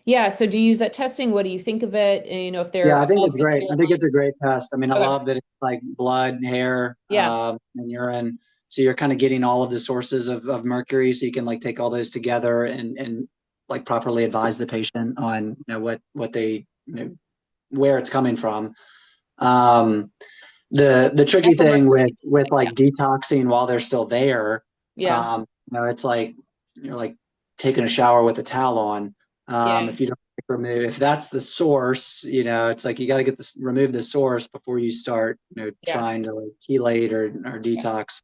yeah, so do you use that testing? What do you think of it? And, if they're Yeah, I think above it's the great. clear I think line. it's a great test. I mean, I Okay. love that it's like blood, hair, Yeah, and urine. So you're kind of getting all of the sources of mercury, so you can like take all those together and like properly advise the patient on what they where it's coming from. Um, the tricky methyl thing mercury. with Yeah, like detoxing while they're still there, yeah, it's like you're like taking a shower with a towel on. yeah, If you don't remove, if that's the source, it's like you got to remove the source before you start, yeah. trying to like chelate or detox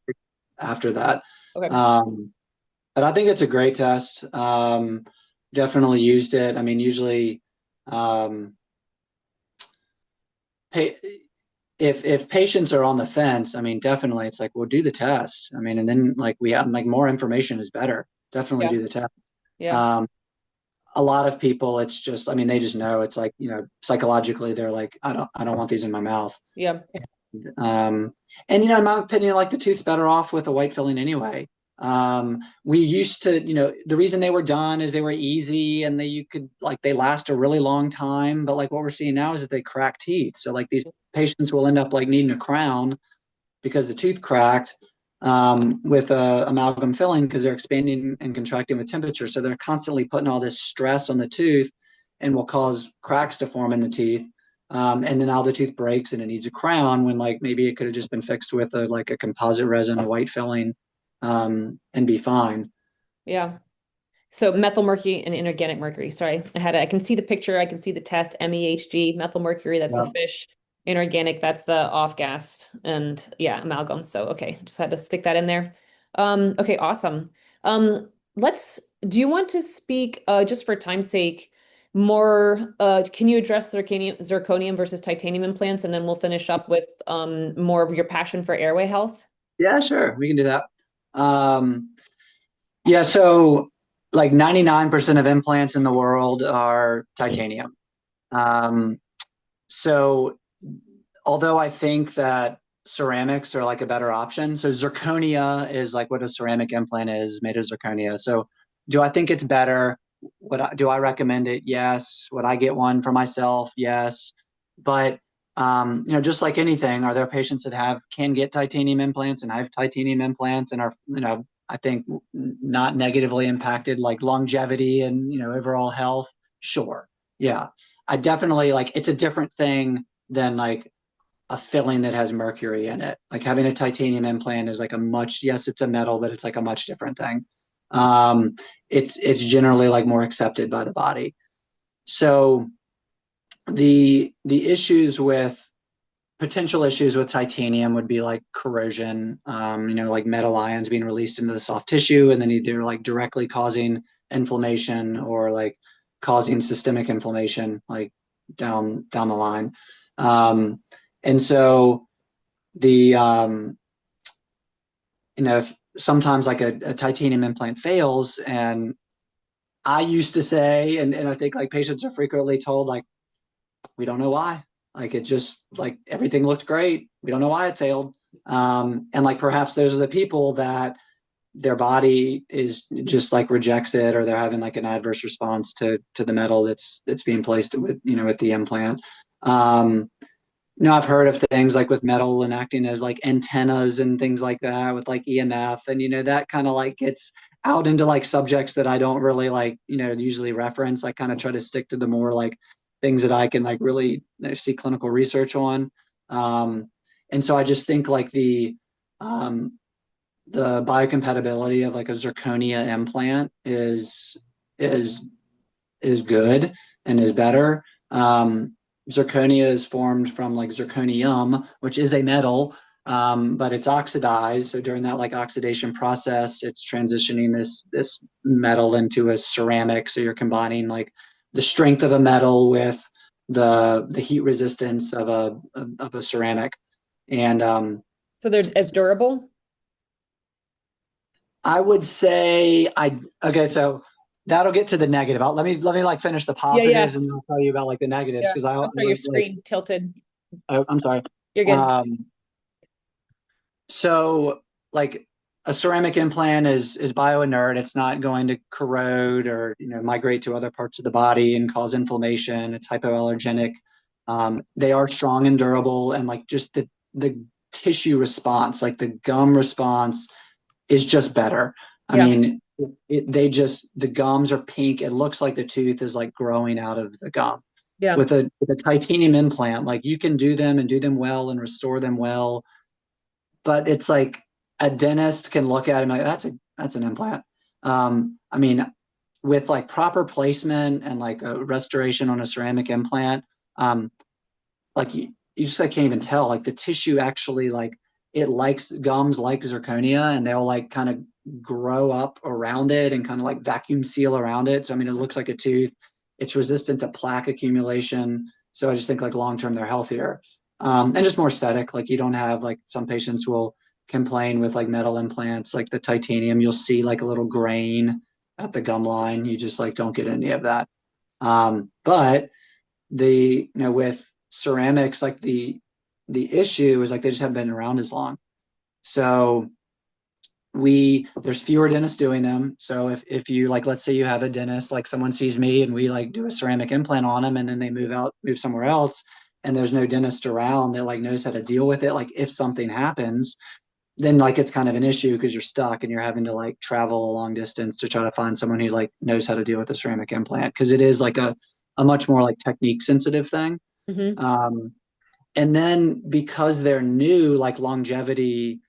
after that. Okay. Um, but I think it's a great test. Definitely used it. I mean, usually, um, pay, if patients are on the fence, I mean, definitely it's like, well, do the test. I mean, and then like we have like more information is better. Definitely Yeah, do the test. yeah, Um, a lot of people, it's just, I mean, they just know it's like, psychologically, they're like, I don't want these in my mouth. yeah, Um, and in my opinion, like the tooth's better off with a white filling anyway. We used to, the reason they were done is they were easy and you could like they last a really long time. But like what we're seeing now is that they crack teeth. So like these patients will end up like needing a crown because the tooth cracked with a amalgam filling because they're expanding and contracting with temperature. So they're constantly putting all this stress on the tooth and will cause cracks to form in the teeth. And then now the tooth breaks and it needs a crown when like maybe it could have just been fixed with a composite resin, a white filling, and be fine. yeah. So methyl mercury and inorganic mercury. Sorry, I can see the picture. I can see the test. MEHG, methyl mercury. That's the Yeah. fish. Inorganic. That's the off gassed. And yeah, amalgam. So okay, just had to stick that in there. Okay, awesome. Let's. Do you want to speak, just for time's sake, more? Can you address zirconium versus titanium implants, and then we'll finish up with more of your passion for airway health. Yeah, sure. We can do that. Um, yeah, so like 99% of implants in the world are titanium. Um, so although I think that ceramics are like a better option, so zirconia is like what a ceramic implant is made of zirconia. So do I think it's better? Do I recommend it? Yes. Would I get one for myself? Yes. But just like anything, are there patients that can get titanium implants and have titanium implants and are, I think not negatively impacted like longevity and overall health? Sure. Yeah. I definitely like it's a different thing than like a filling that has mercury in it. Like having a titanium implant is like yes, it's a metal, but it's like a much different thing. Um, it's generally like more accepted by the body. So the issues with potential issues with titanium would be like corrosion, like metal ions being released into the soft tissue and then either like directly causing inflammation or like causing systemic inflammation, like down the line. Um, and so the if sometimes like a titanium implant fails, and I used to say, and I think like patients are frequently told like we don't know why. Like it just like everything looked great. We don't know why it failed. And like perhaps those are the people that their body is just like rejects it, or they're having like an adverse response to the metal that's being placed with the implant. Um, I've heard of things like with metal and acting as like antennas and things like that with like EMF, and that kind of like gets out into like subjects that I don't really like, usually reference. I kind of try to stick to the more like things that I can like really see clinical research on. Um, And so I just think like um, the biocompatibility of like a zirconia implant is is good and is better. Zirconia is formed from like zirconium, which is a metal, but it's oxidized. So during that like oxidation process, it's transitioning this metal into a ceramic. So you're combining like the strength of a metal with the heat resistance of a ceramic. And So they're as durable? I would say I okay, so that'll get to the negative. Let me like finish the Yeah, positives yeah, and then I'll tell you about like the negatives yeah. because I I'm sorry, your like screen tilted. I'm sorry. You're good. Um, so like a ceramic implant is bioinert. It's not going to corrode or migrate to other parts of the body and cause inflammation. It's hypoallergenic. They are strong and durable, and like just the tissue response, like the gum response, is just better. I Yeah, mean, the gums are pink. It looks like the tooth is like growing out of the gum. yeah, With a titanium implant, like you can do them and do them well and restore them well, but it's like a dentist can look at it and like that's an implant. I mean, with like proper placement and like a restoration on a ceramic implant, um, like you just like can't even tell. Like the tissue actually like it likes gums like zirconia and they'll like kind of grow up around it and kind of like vacuum seal around it. So I mean it looks like a tooth. It's resistant to plaque accumulation. So I just think like long term they're healthier. And just more aesthetic. Like you don't have like some patients will complain with like metal implants, like the titanium, you'll see like a little grain at the gum line. You just like don't get any of that. But with ceramics, like the issue is like they just haven't been around as long. So there's fewer dentists doing them. So if you like, let's say you have a dentist, like someone sees me and we like do a ceramic implant on them and then they move somewhere else and there's no dentist around that like knows how to deal with it. Like if something happens, then like it's kind of an issue because you're stuck and you're having to like travel a long distance to try to find someone who like knows how to deal with a ceramic implant because it is like a much more like technique sensitive thing. hmm. Um, and then because they're new, like longevity,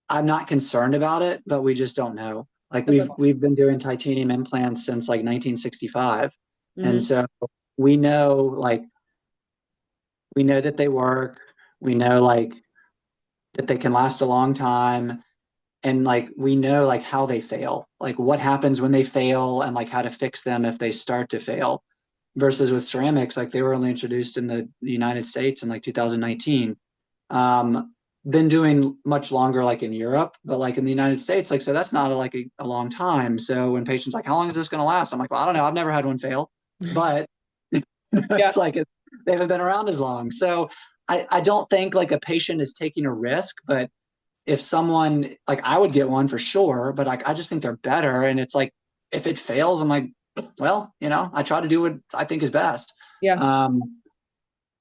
I'm not concerned about it, but we just don't know. Like Okay. we've been doing titanium implants since like 1965. And Hmm. so we know like we know that they work. We know like that they can last a long time. And like we know like how they fail, like what happens when they fail and like how to fix them if they start to fail. Versus with ceramics, like they were only introduced in the United States in like 2019. Been doing much longer like in Europe, but like in the United States, like so that's not like a long time. So when patients like, how long is this going to last? I'm like, well, I don't know. I've never had one fail, but Yeah, it's like they haven't been around as long. So I don't think like a patient is taking a risk, but if someone like I would get one for sure, but like I just think they're better. And it's like if it fails, I'm like, well, I try to do what I think is best. yeah, Um,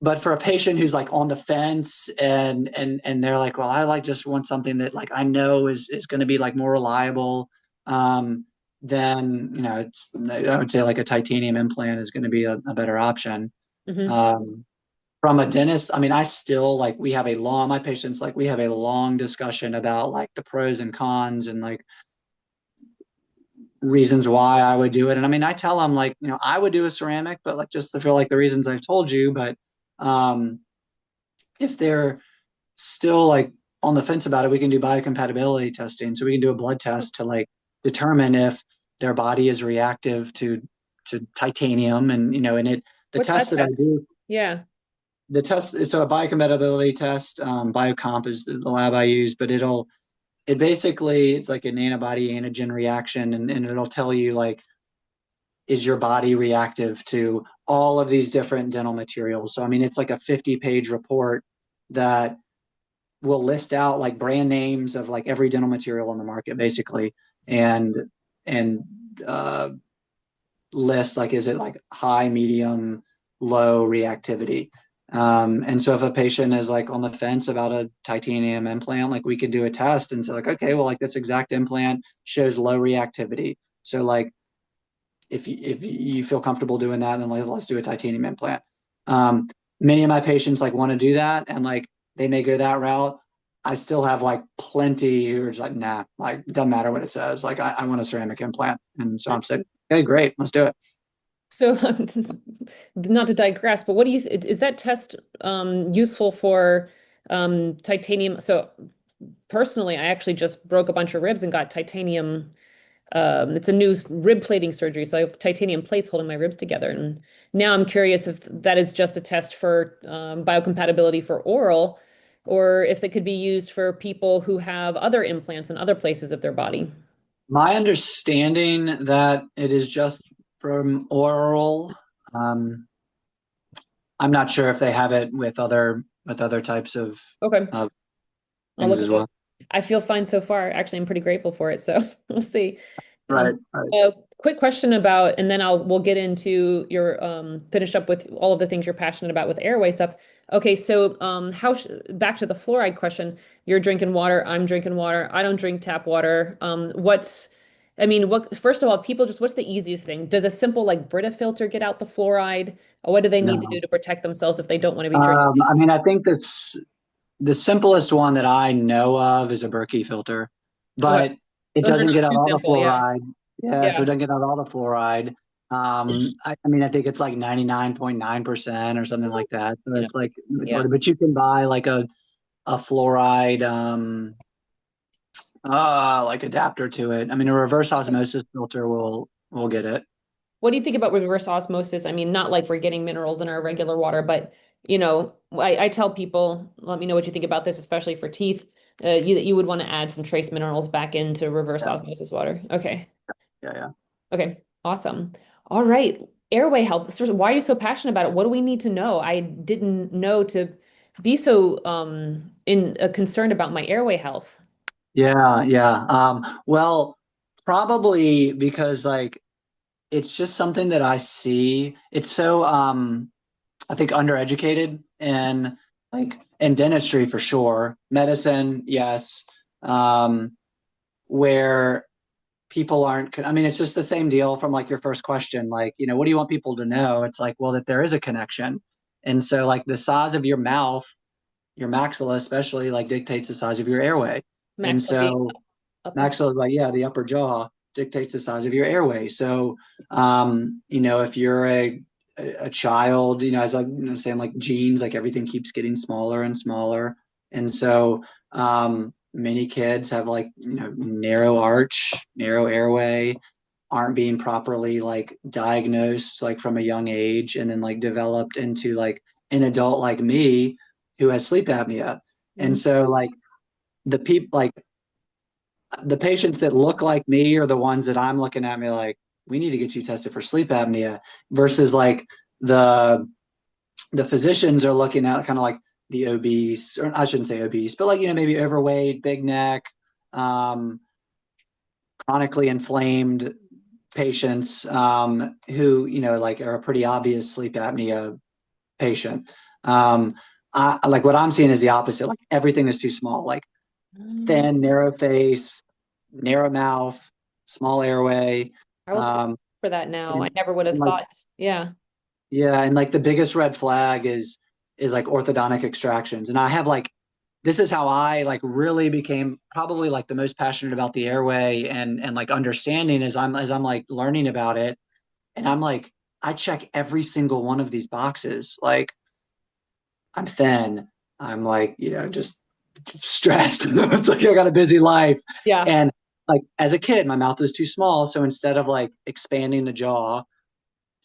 but for a patient who's like on the fence and they're like, well, I like just want something that like I know is going to be like more reliable. Then I would say like a titanium implant is going to be a better option. hmm. Um, from a dentist, I mean, I still like my patients like we have a long discussion about like the pros and cons and like reasons why I would do it. And I mean, I tell them like, I would do a ceramic, but like just to feel like the reasons I've told you. But um, if they're still like on the fence about it, we can do biocompatibility testing. So we can do a blood test to like determine if their body is reactive to titanium and the What's test that that I test? do Yeah. the test so a biocompatibility test, biocomp is the lab I use, but it basically it's like an antibody antigen reaction and it'll tell you like is your body reactive to all of these different dental materials. So I mean it's like a 50-page report that will list out like brand names of like every dental material on the market basically and and uh list like is it like high, medium, low reactivity. And so if a patient is like on the fence about a titanium implant, like we could do a test and say like, okay, well, like this exact implant shows low reactivity. So like if you feel comfortable doing that, then let's do a titanium implant. Um, Many of my patients like want to do that, and like they may go that route. I still have like plenty who are just like, nah, like doesn't matter what it says. Like I want a ceramic implant. And so I'm saying, okay, great, let's do it. So, not to digress, but what do you is that test useful for titanium? So, personally, I actually just broke a bunch of ribs and got titanium. It's a new rib plating surgery, so I have titanium plates holding my ribs together. And now I'm curious if that is just a test for biocompatibility for oral, or if it could be used for people who have other implants in other places of their body. My understanding that it is just from oral. Um, I'm not sure if they have it with other types Okay. of I'll things look as into it. well. I feel fine so far. Actually, I'm pretty grateful for it. So we'll see. Um, Right, right. quick question about, and then we'll get into your finish up with all of the things you're passionate about with airway stuff. Okay, so back to the fluoride question. You're drinking water. I'm drinking water. I don't drink tap water. I mean, what? First of all, people just what's the easiest thing? Does a simple like Brita filter get out the fluoride? Or what do they need to do No. to protect themselves if they don't want to be drinking? I mean, I think that's the simplest one that I know of is a Berkey filter, Okay, but it those are doesn't not get out too all the simple. Yeah, fluoride. Yeah, so it yeah, doesn't get out all the fluoride. I mean, I think it's like 99.9% or something like that. So you know, it's like yeah. retarded, but you can buy like a fluoride like adapter to it. I mean, a reverse osmosis filter will get it. What do you think about reverse osmosis? I mean, not like we're getting minerals in our regular water, but I tell people, let me know what you think about this, especially for teeth. You would want to add some trace minerals back into reverse Yeah, osmosis water. Okay. yeah, yeah. Okay. Awesome. All right. Airway health. So why are you so passionate about it? What do we need to know? I didn't know to be so concerned about my airway health. Yeah, yeah. Well, probably because like it's just something that I see. It's so I think undereducated in like in dentistry for sure. Medicine, yes. Um, where people aren't, I mean, it's just the same deal from like your first question. Like, what do you want people to know? It's like, well, that there is a connection. And so like the size of your mouth, your maxilla especially like dictates the size of your airway. And Maxilla base so upper. maxilla is like, yeah, the upper jaw dictates the size of your airway. So, if you're a child, as like saying like genes, like everything keeps getting smaller and smaller, and so many kids have like narrow arch, narrow airway, aren't being properly like diagnosed like from a young age, and then like developed into like an adult like me who has sleep apnea, and Mhm. so like the patients that look like me are the ones that I'm looking at me like, we need to get you tested for sleep apnea versus like the the physicians are looking at kind of like the obese, or I shouldn't say obese, but like, maybe overweight, big neck, um, chronically inflamed patients who, like are a pretty obvious sleep apnea patient. I like what I'm seeing is the opposite. Like everything is too small, like Mm. thin, narrow face, narrow mouth, small airway. I will take Um, for that now. I and, never would have and like, thought. Yeah. yeah, and like the biggest red flag is like orthodontic extractions. And I have like this is how I like really became probably like the most passionate about the airway and like understanding as I'm like learning about it. And I'm like, I check every single one of these boxes. Like I'm thin. I'm like, just stressed. It's like I got a busy life. Yeah. And like as a kid, my mouth was too small. So instead of like expanding the jaw,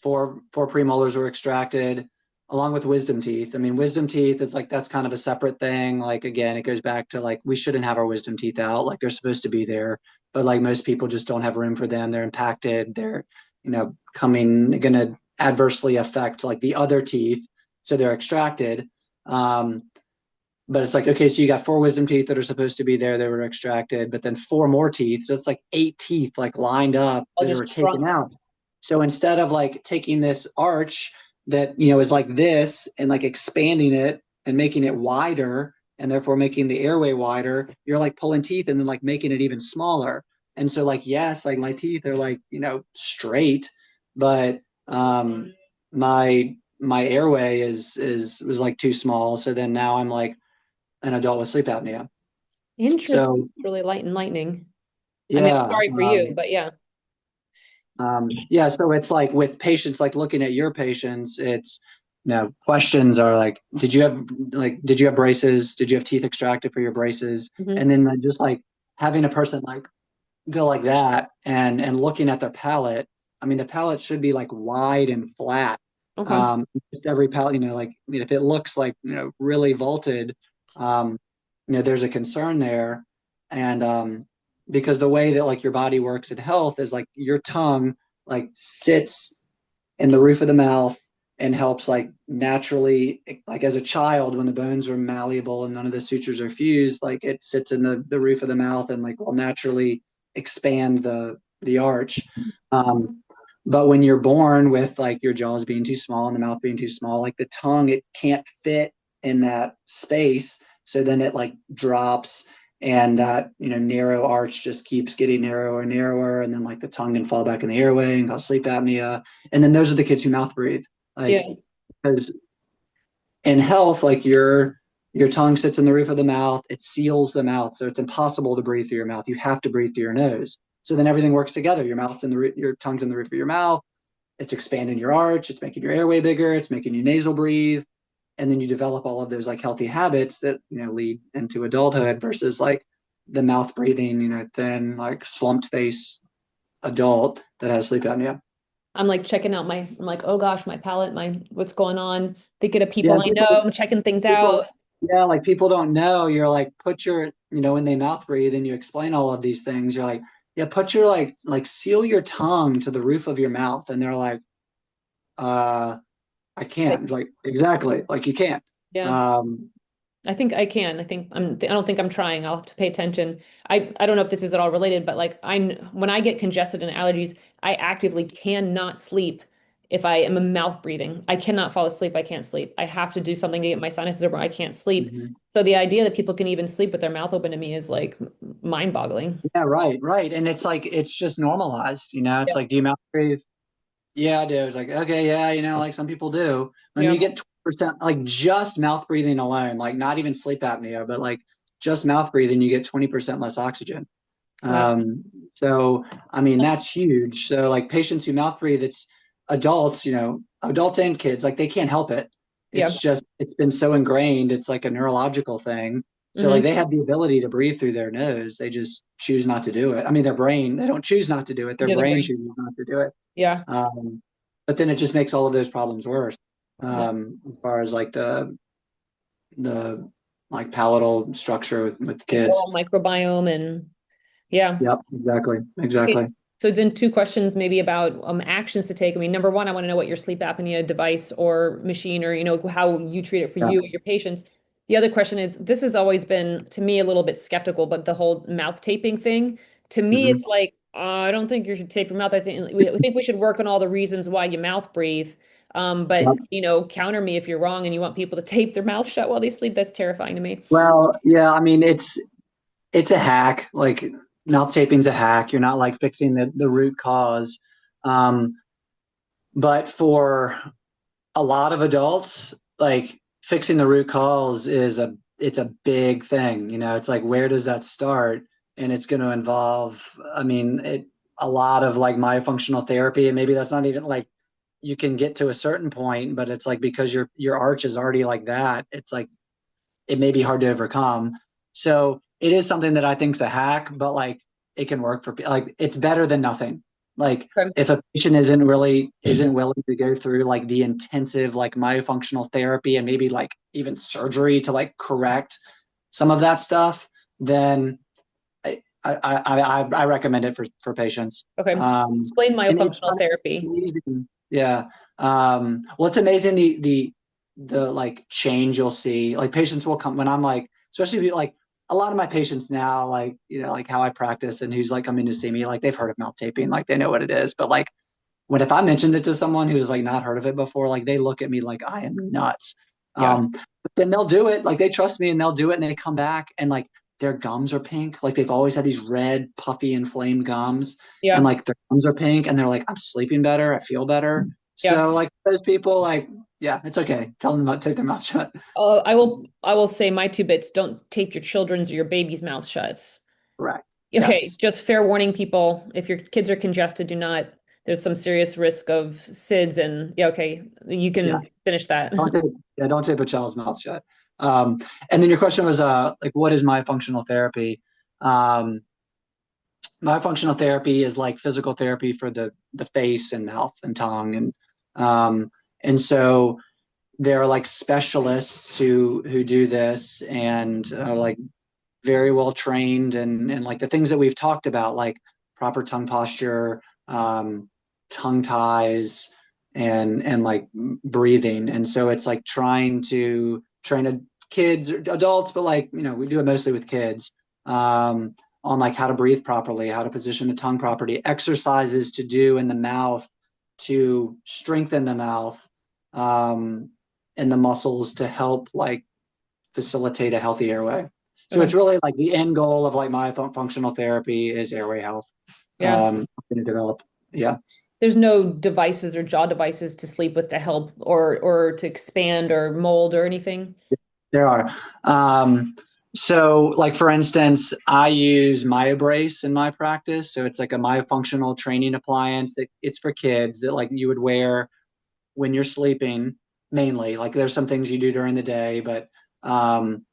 four premolars were extracted along with wisdom teeth. I mean, wisdom teeth is like that's kind of a separate thing. Like again, it goes back to like we shouldn't have our wisdom teeth out. Like they're supposed to be there, but like most people just don't have room for them. They're impacted. They're gonna adversely affect like the other teeth, so they're extracted. Um, but it's like, okay, so you got four wisdom teeth that are supposed to be there, they were extracted, but then four more teeth. So it's like eight teeth like lined up I'll that just were taken shrunk. out. So instead of like taking this arch that, is like this and like expanding it and making it wider and therefore making the airway wider, you're like pulling teeth and then like making it even smaller. And so like, yes, like my teeth are like, straight, but my airway is was like too small. So then now I'm like an adult with sleep apnea. Interesting. So It's really light and lightning. I mean, I'm yeah, sorry for you, but yeah. yeah. So it's like with patients, like looking at your patients, it's, questions are like, did you have braces? Did you have teeth extracted for your braces? Hmm. And then like, just like having a person like go like that and looking at their palate. I mean, the palate should be like wide and flat. Okay. Just every palate, like, I mean, if it looks like, really vaulted, um, there's a concern there. And because the way that like your body works in health is like your tongue like sits in the roof of the mouth and helps like naturally, like as a child when the bones are malleable and none of the sutures are fused, like it sits in the roof of the mouth and like will naturally expand the arch. But when you're born with like your jaws being too small and the mouth being too small, like the tongue, it can't fit in that space. So then it like drops, and that, narrow arch just keeps getting narrower and narrower. And then like the tongue can fall back in the airway and cause sleep apnea. And then those are the kids who mouth breathe. Like, Yeah. because in health, like your tongue sits in the roof of the mouth, it seals the mouth, so it's impossible to breathe through your mouth. You have to breathe through your nose. So then everything works together. Your tongue's in the roof of your mouth. It's expanding your arch. It's making your airway bigger. It's making you nasal breathe, and then you develop all of those like healthy habits that lead into adulthood versus like the mouth breathing, thin like slumped face adult that has sleep apnea. I'm like checking out I'm like, oh gosh, my palate, what's going on? Thinking of Yeah, people I know. I'm checking things out. people, yeah, like people don't know. You're like, put your, when they mouth breathe and you explain all of these things, you're like, yeah, put your like seal your tongue to the roof of your mouth, and they're like, I Like, can't. Like, exactly, like you can't. yeah. Um, I think I can. I don't think I'm trying. I'll have to pay attention. I don't know if this is at all related, but like when I get congested and allergies, I actively cannot sleep if I am a mouth breathing. I cannot fall asleep. I can't sleep. I have to do something to get my sinuses open. I can't sleep. mhm. So the idea that people can even sleep with their mouth open to me is like mind-boggling. Yeah, right, right. And it's like it's just normalized. It's Yep. like, do you mouth breathe? Yeah, I do. It's like, okay, yeah, like some people do. When you Yep. get 20%, like just mouth breathing alone, like not even sleep apnea, but like just mouth breathing, you get 20% less oxygen. Wow. Um, so, I mean, that's huge. So, like patients who mouth breathe, it's adults, adults and kids, like they can't help it. Yeah. It's been so ingrained. It's like a neurological thing. So, like Hmm. they have the ability to breathe through their nose. They just choose not to do it. I mean, they don't choose not to do it. Their Yeah, the brain brain. chooses not to do it. Yeah. Um, but then it just makes all of those problems worse. Yeah. As far as like the like palatal structure with Like kids. oral microbiome and yeah. Yep, exactly, Okay, exactly. so then two questions maybe about actions to take. I mean, number one, I want to know what your sleep apnea device or machine or how you treat it for Yeah. you or your patients. The other question is, this has always been to me a little bit skeptical, but the whole mouth taping thing, to me, Mhm. it's like, I don't think you should tape your mouth. I think we should work on all the reasons why you mouth breathe. But Yep. counter me if you're wrong and you want people to tape their mouth shut while they sleep. That's terrifying to me. Well, yeah, I mean it's a hack. Like mouth taping's a hack. You're not like fixing the root cause. Um, but for a lot of adults, like fixing the root cause it's a big thing. It's like where does that start? And it's going to involve, I mean, a lot of like myofunctional therapy, and maybe that's not even like you can get to a certain point, but it's like because your arch is already like that, it's like it may be hard to overcome. So it is something that I think is a hack, but like it can work for like it's better than nothing. Like Okay. if a patient isn't willing to go through like the intensive like myofunctional therapy and maybe like even surgery to like correct some of that stuff, then I recommend it for patients. Okay. Explain And it's myofunctional therapy. amazing. Yeah. Well, it's amazing the like change you'll see. Like patients will come when I'm like, especially like a lot of my patients now, like, like how I practice and who's like coming to see me, like they've heard of mouth taping, like they know what it is. But like if I mentioned it to someone who's like not heard of it before, like they look at me like I am nuts. Yeah. But then they'll do it. Like they trust me and they'll do it and they come back and like their gums are pink. Like they've always had these red, puffy, inflamed gums. And Yeah. like their gums are pink and they're like, I'm sleeping better. I feel better. Yeah. So like those people, like, Yeah, it's okay. Tell them about take their mouth shut. I will say my two bits, don't tape your children's or your baby's mouth shut. Correct. Okay, Yes. just fair warning people, if your kids are congested, do not, there's some serious risk of SIDS and yeah, okay, you Yeah. can finish that. Don't tape. Yeah, don't tape a child's mouth shut. And then your question was like, what is my functional therapy? Um, my functional therapy is like physical therapy for the face and mouth and tongue um, and so there are like specialists who do this and like very well trained and like the things that we've talked about, like proper tongue posture, tongue ties, and like breathing. And so it's like trying to train kids, adults, but like we do it mostly with kids, on like how to breathe properly, how to position the tongue properly, exercises to do in the mouth to strengthen the mouth, um, and the muscles to help like facilitate a healthy airway. So it's Okay. really like the end goal of like my functional therapy is airway health. Yeah. I'm going to develop. Yeah, There's no devices or jaw devices to sleep with to help or to expand or mold or anything. there are. So like for instance, I use MyoBrace in my practice. So it's like a myofunctional training appliance that it's for kids that like you would wear when you're sleeping mainly. Like there's some things you do during the day, but um,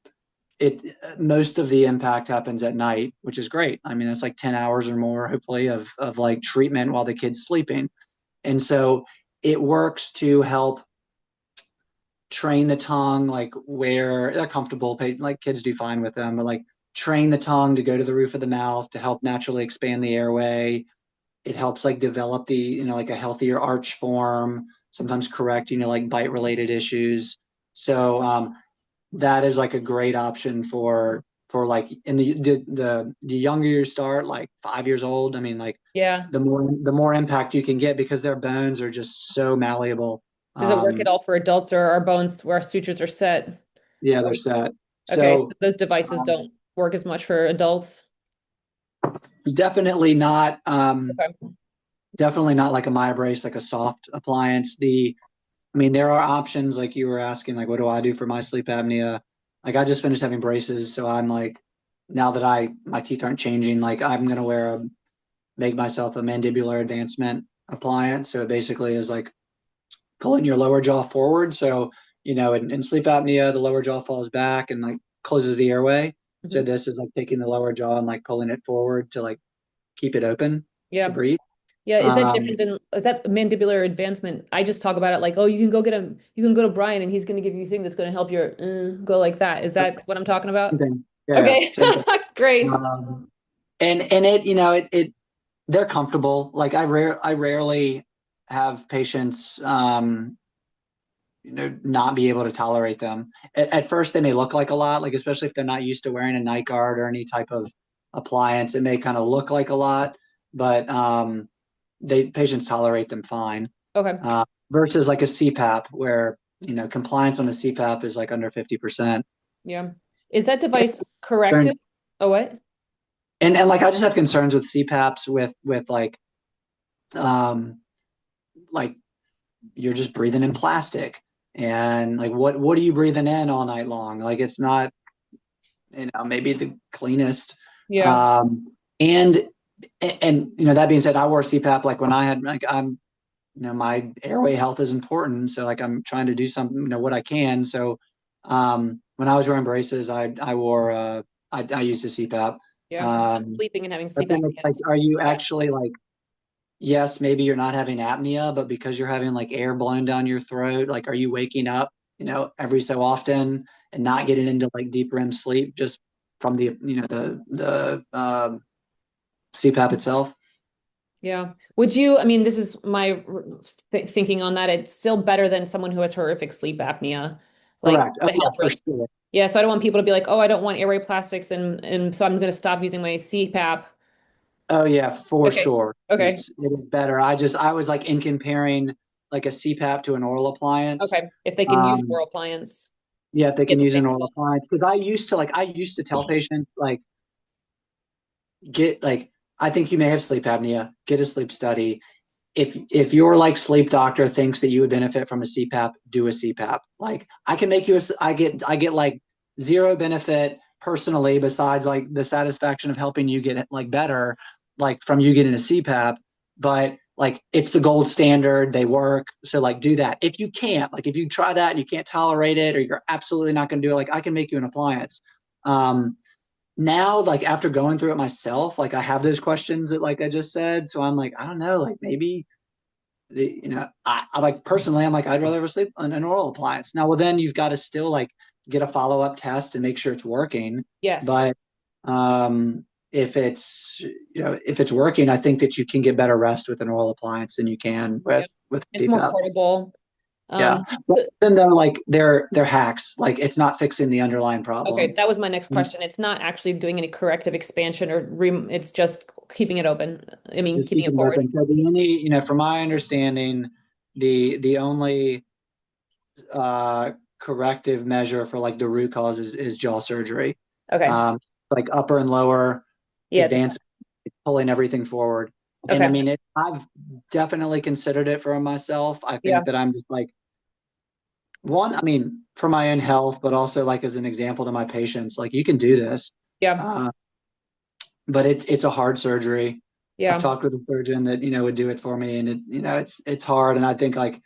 it most of the impact happens at night, which is great. I mean, that's like 10 hours or more, hopefully, of like treatment while the kid's sleeping. And so it works to help train the tongue, like where they're comfortable, like kids do fine with them, but like train the tongue to go to the roof of the mouth to help naturally expand the airway. It helps like develop the, like a healthier arch form, sometimes correct, like bite related issues. So that is like a great option for like in the younger you start, like 5 years old. I mean, like Yeah. the more impact you can get because their bones are just so malleable. Does it work Um, at all for adults or our bones where our sutures are set? yeah, they're set. Okay, So so those devices um, don't work as much for adults. definitely not. Okay. Definitely not like a MyBrace, like a soft appliance. I mean, there are options like you were asking, like, what do I do for my sleep apnea? Like, I just finished having braces, so I'm like, now that my teeth aren't changing, like, I'm gonna make myself a mandibular advancement appliance. So it basically is like pulling your lower jaw forward. So in sleep apnea, the lower jaw falls back and like closes the airway. So Mhm. this is like taking the lower jaw and like pulling it forward to like keep it open to Yeah. breathe. Yeah, is that Um, different than is that mandibular advancement? I just talk about it like, oh, you can go to Brian and he's going to give you a thing that's going to help your go like that. Is that what I'm talking same about? thing. Yeah, Okay. same thing. Great. Um, and it they're comfortable. Like I rarely have patients not be able to tolerate them. At first they may look like a lot, like especially if they're not used to wearing a night guard or any type of appliance, it may kind of look like a lot, but they patients tolerate them fine. Okay. Versus like a CPAP where compliance on a CPAP is like under 50%. Yeah. Is that device corrective? Oh, what? And like I just have concerns with CPAPs with um like you're just breathing in plastic, and like what are you breathing in all night long? Like it's not maybe the cleanest. Yeah. um and that being said, I wore CPAP like when I had like I'm my airway health is important, so like I'm trying to do something, what I can. So when I was wearing braces, I wore I used a CPAP. Yeah. Because um sleeping and having but sleep then it's apnea like, is are you bad. actually like, yes, maybe you're not having apnea, but because you're having like air blown down your throat, like are you waking up, every so often and not getting into like deep REM sleep just from the, the CPAP itself? Yeah. Would you, I mean, this is my thinking on that. It's still better than someone who has horrific sleep apnea, like Correct. Oh the yeah, health for risk. sure. Yeah. So I don't want people to be like, oh, I don't want airway plastics and so I'm going to stop using my CPAP. Oh yeah, for Okay. sure. Okay. It is better. I was like in comparing like a CPAP to an oral appliance. Okay. If they can use Um, oral appliance, yeah, if they get can the use same an oral results. appliance, because I used to tell patients like get like, I think you may have sleep apnea, get a sleep study. if your like sleep doctor thinks that you would benefit from a CPAP, do a CPAP. Like I can make you I get like zero benefit personally besides like the satisfaction of helping you get like better, like from you getting a CPAP, but like it's the gold standard, they work. So like do that. If you can't, like if you try that and you can't tolerate it or you're absolutely not going to do it, like I can make you an appliance. Um, Now, like after going through it myself, like I have those questions that like I just said. So I'm like, I don't know, like maybe I like personally, I'm like, I'd rather have a sleep an oral appliance. Now, well, then you've got to still like get a follow-up test and make sure it's working. Yes. But if if it's working, I think that you can get better rest with an oral appliance than you can Yeah. with It's more CPAP. portable. Yeah. But So then they're like they're hacks. Like it's not fixing the underlying okay, problem. that was my next question. It's not actually doing any corrective expansion or it's just keeping it open. I mean, Just keeping it keeping it forward. open. So the only, from my understanding, the only corrective measure for like the root cause is jaw surgery. Okay. Um, like upper and lower, Yeah. advanced, pulling everything forward. And I Okay. mean, I've definitely considered it for myself. I Yeah. think that I'm just like one, I mean, for my own health, but also like as an example to my patients, like you can do this. Yeah. Uh, but it's a hard surgery. I've Yeah. talked with a surgeon that would do it for me, and it's hard. And I think like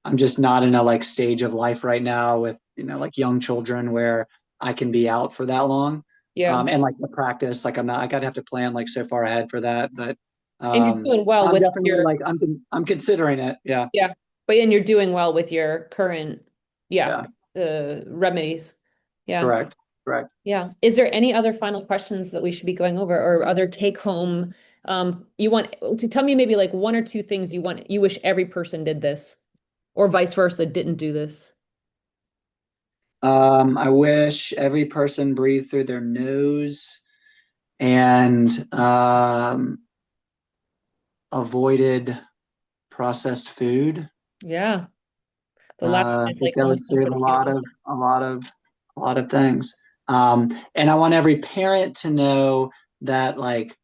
I'm just not in a like stage of life right now with like young children where I can be out for that long. Yeah. And like the practice, like I'm not, I gotta have to plan like so far ahead for that. But And you're doing well I'm with definitely your like I'm considering it. Yeah, yeah. But and you're doing well with your current yeah, yeah, remedies. Yeah. correct, correct. Yeah. Is there any other final questions that we should be going over or other take home you want to tell me maybe like one or two things you wish every person did this or vice versa didn't do this? I wish every person breathed through their nose and avoided processed food. Yeah. The last one I is think like that would almost some save sort of universal. a lot of things. And I want every parent to know that like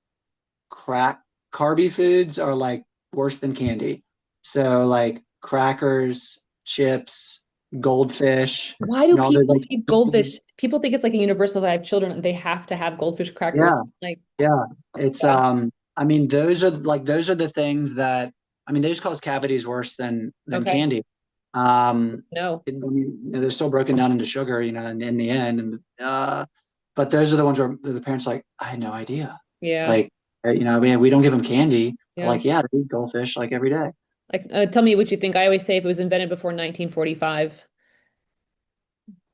crack carby foods are like worse than candy. So like crackers, chips, goldfish, Why do all those people like feed goldfish? People think it's like a universal. I have children, they have to have goldfish crackers. yeah, Like, yeah. It's yeah, I mean those are the things that I mean those cause cavities worse than okay. candy. No. I mean, they're still broken down into sugar, in the end. And but those are the ones where the parents are like, I had no idea. Yeah. Like, we don't give them candy. But Yeah. like, yeah, they eat goldfish like every day. Like, tell me what you think. I always say if it was invented before 1945,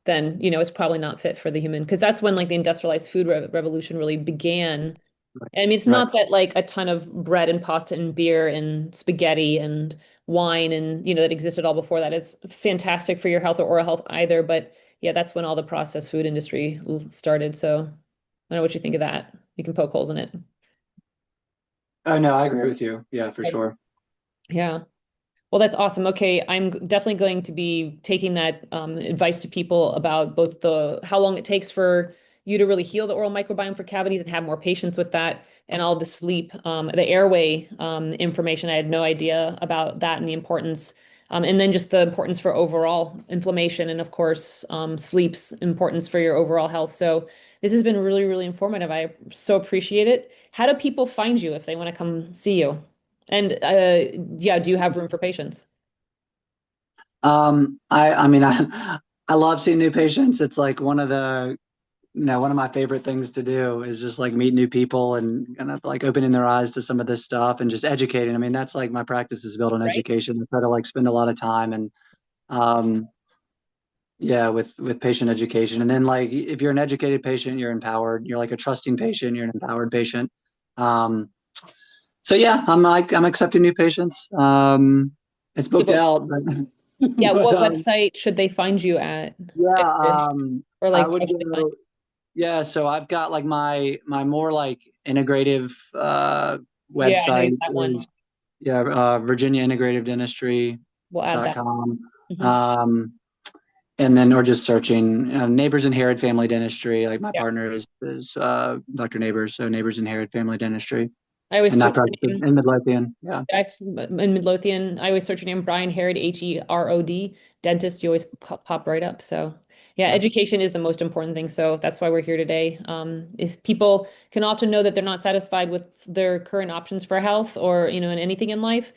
then, it's probably not fit for the human because that's when like the industrialized food revolution really began. Right. I mean, it's Right. not that like a ton of bread and pasta and beer and spaghetti and wine and that existed all before that is fantastic for your health or oral health either. But yeah, that's when all the processed food industry started. So I don't know what you think of that. You can poke holes in it. Oh no, I agree with you. Yeah, for Right. sure. Yeah. Well, that's awesome. Okay, I'm definitely going to be taking that advice to people about both the how long it takes for you to really heal the oral microbiome for cavities and have more patience with that, and all the sleep, the airway information. I had no idea about that and the importance, and then just the importance for overall inflammation, and of course, sleep's importance for your overall health. So this has been really, really informative. I so appreciate it. How do people find you if they want to come see you? And yeah, do you have room for patients? I mean, I love seeing new patients. It's like one of my favorite things to do is just like meet new people and kind of like opening their eyes to some of this stuff and just educating. I mean, that's like my practice is built on Right? education. I try to like spend a lot of time and um, yeah, with patient education. And then like if you're an educated patient, you're empowered. You're like a trusting patient, you're an empowered patient. Um, so yeah, I'm accepting new patients. It's booked People, out, but yeah, but what website should they find you at? yeah, Or I like, would how should they find go. Yeah, so I've got like my more like integrative you? Yeah, I know you website have that one. is Virginia Integrative Dentistry We'll add dot that. com. Hmm. Um, and then or just searching Neighbors Inherit Family Dentistry. Like my Yeah. partner is Dr. Neighbors, so Neighbors Inherit Family Dentistry. I always and not search practice your name. in Midlothian. Yeah. In Midlothian, I always search your name, Brian Herod, Herod, dentist. You always pop right up. So, yeah, Yeah. education is the most important thing. So that's why we're here today. If people can often know that they're not satisfied with their current options for health or, in anything in life.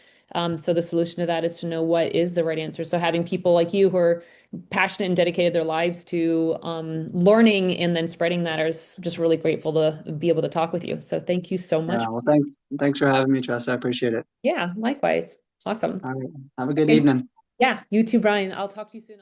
So the solution to that is to know what is the right answer. So having people like you who are passionate and dedicated their lives to learning and then spreading that is just really grateful to be able to talk with you. So thank you so much. Yeah. Well, thanks for having me, Tress. I appreciate it. Yeah, likewise. Awesome. All right. Have a good Okay. evening. Yeah, you too, Brian. I'll talk to you soon.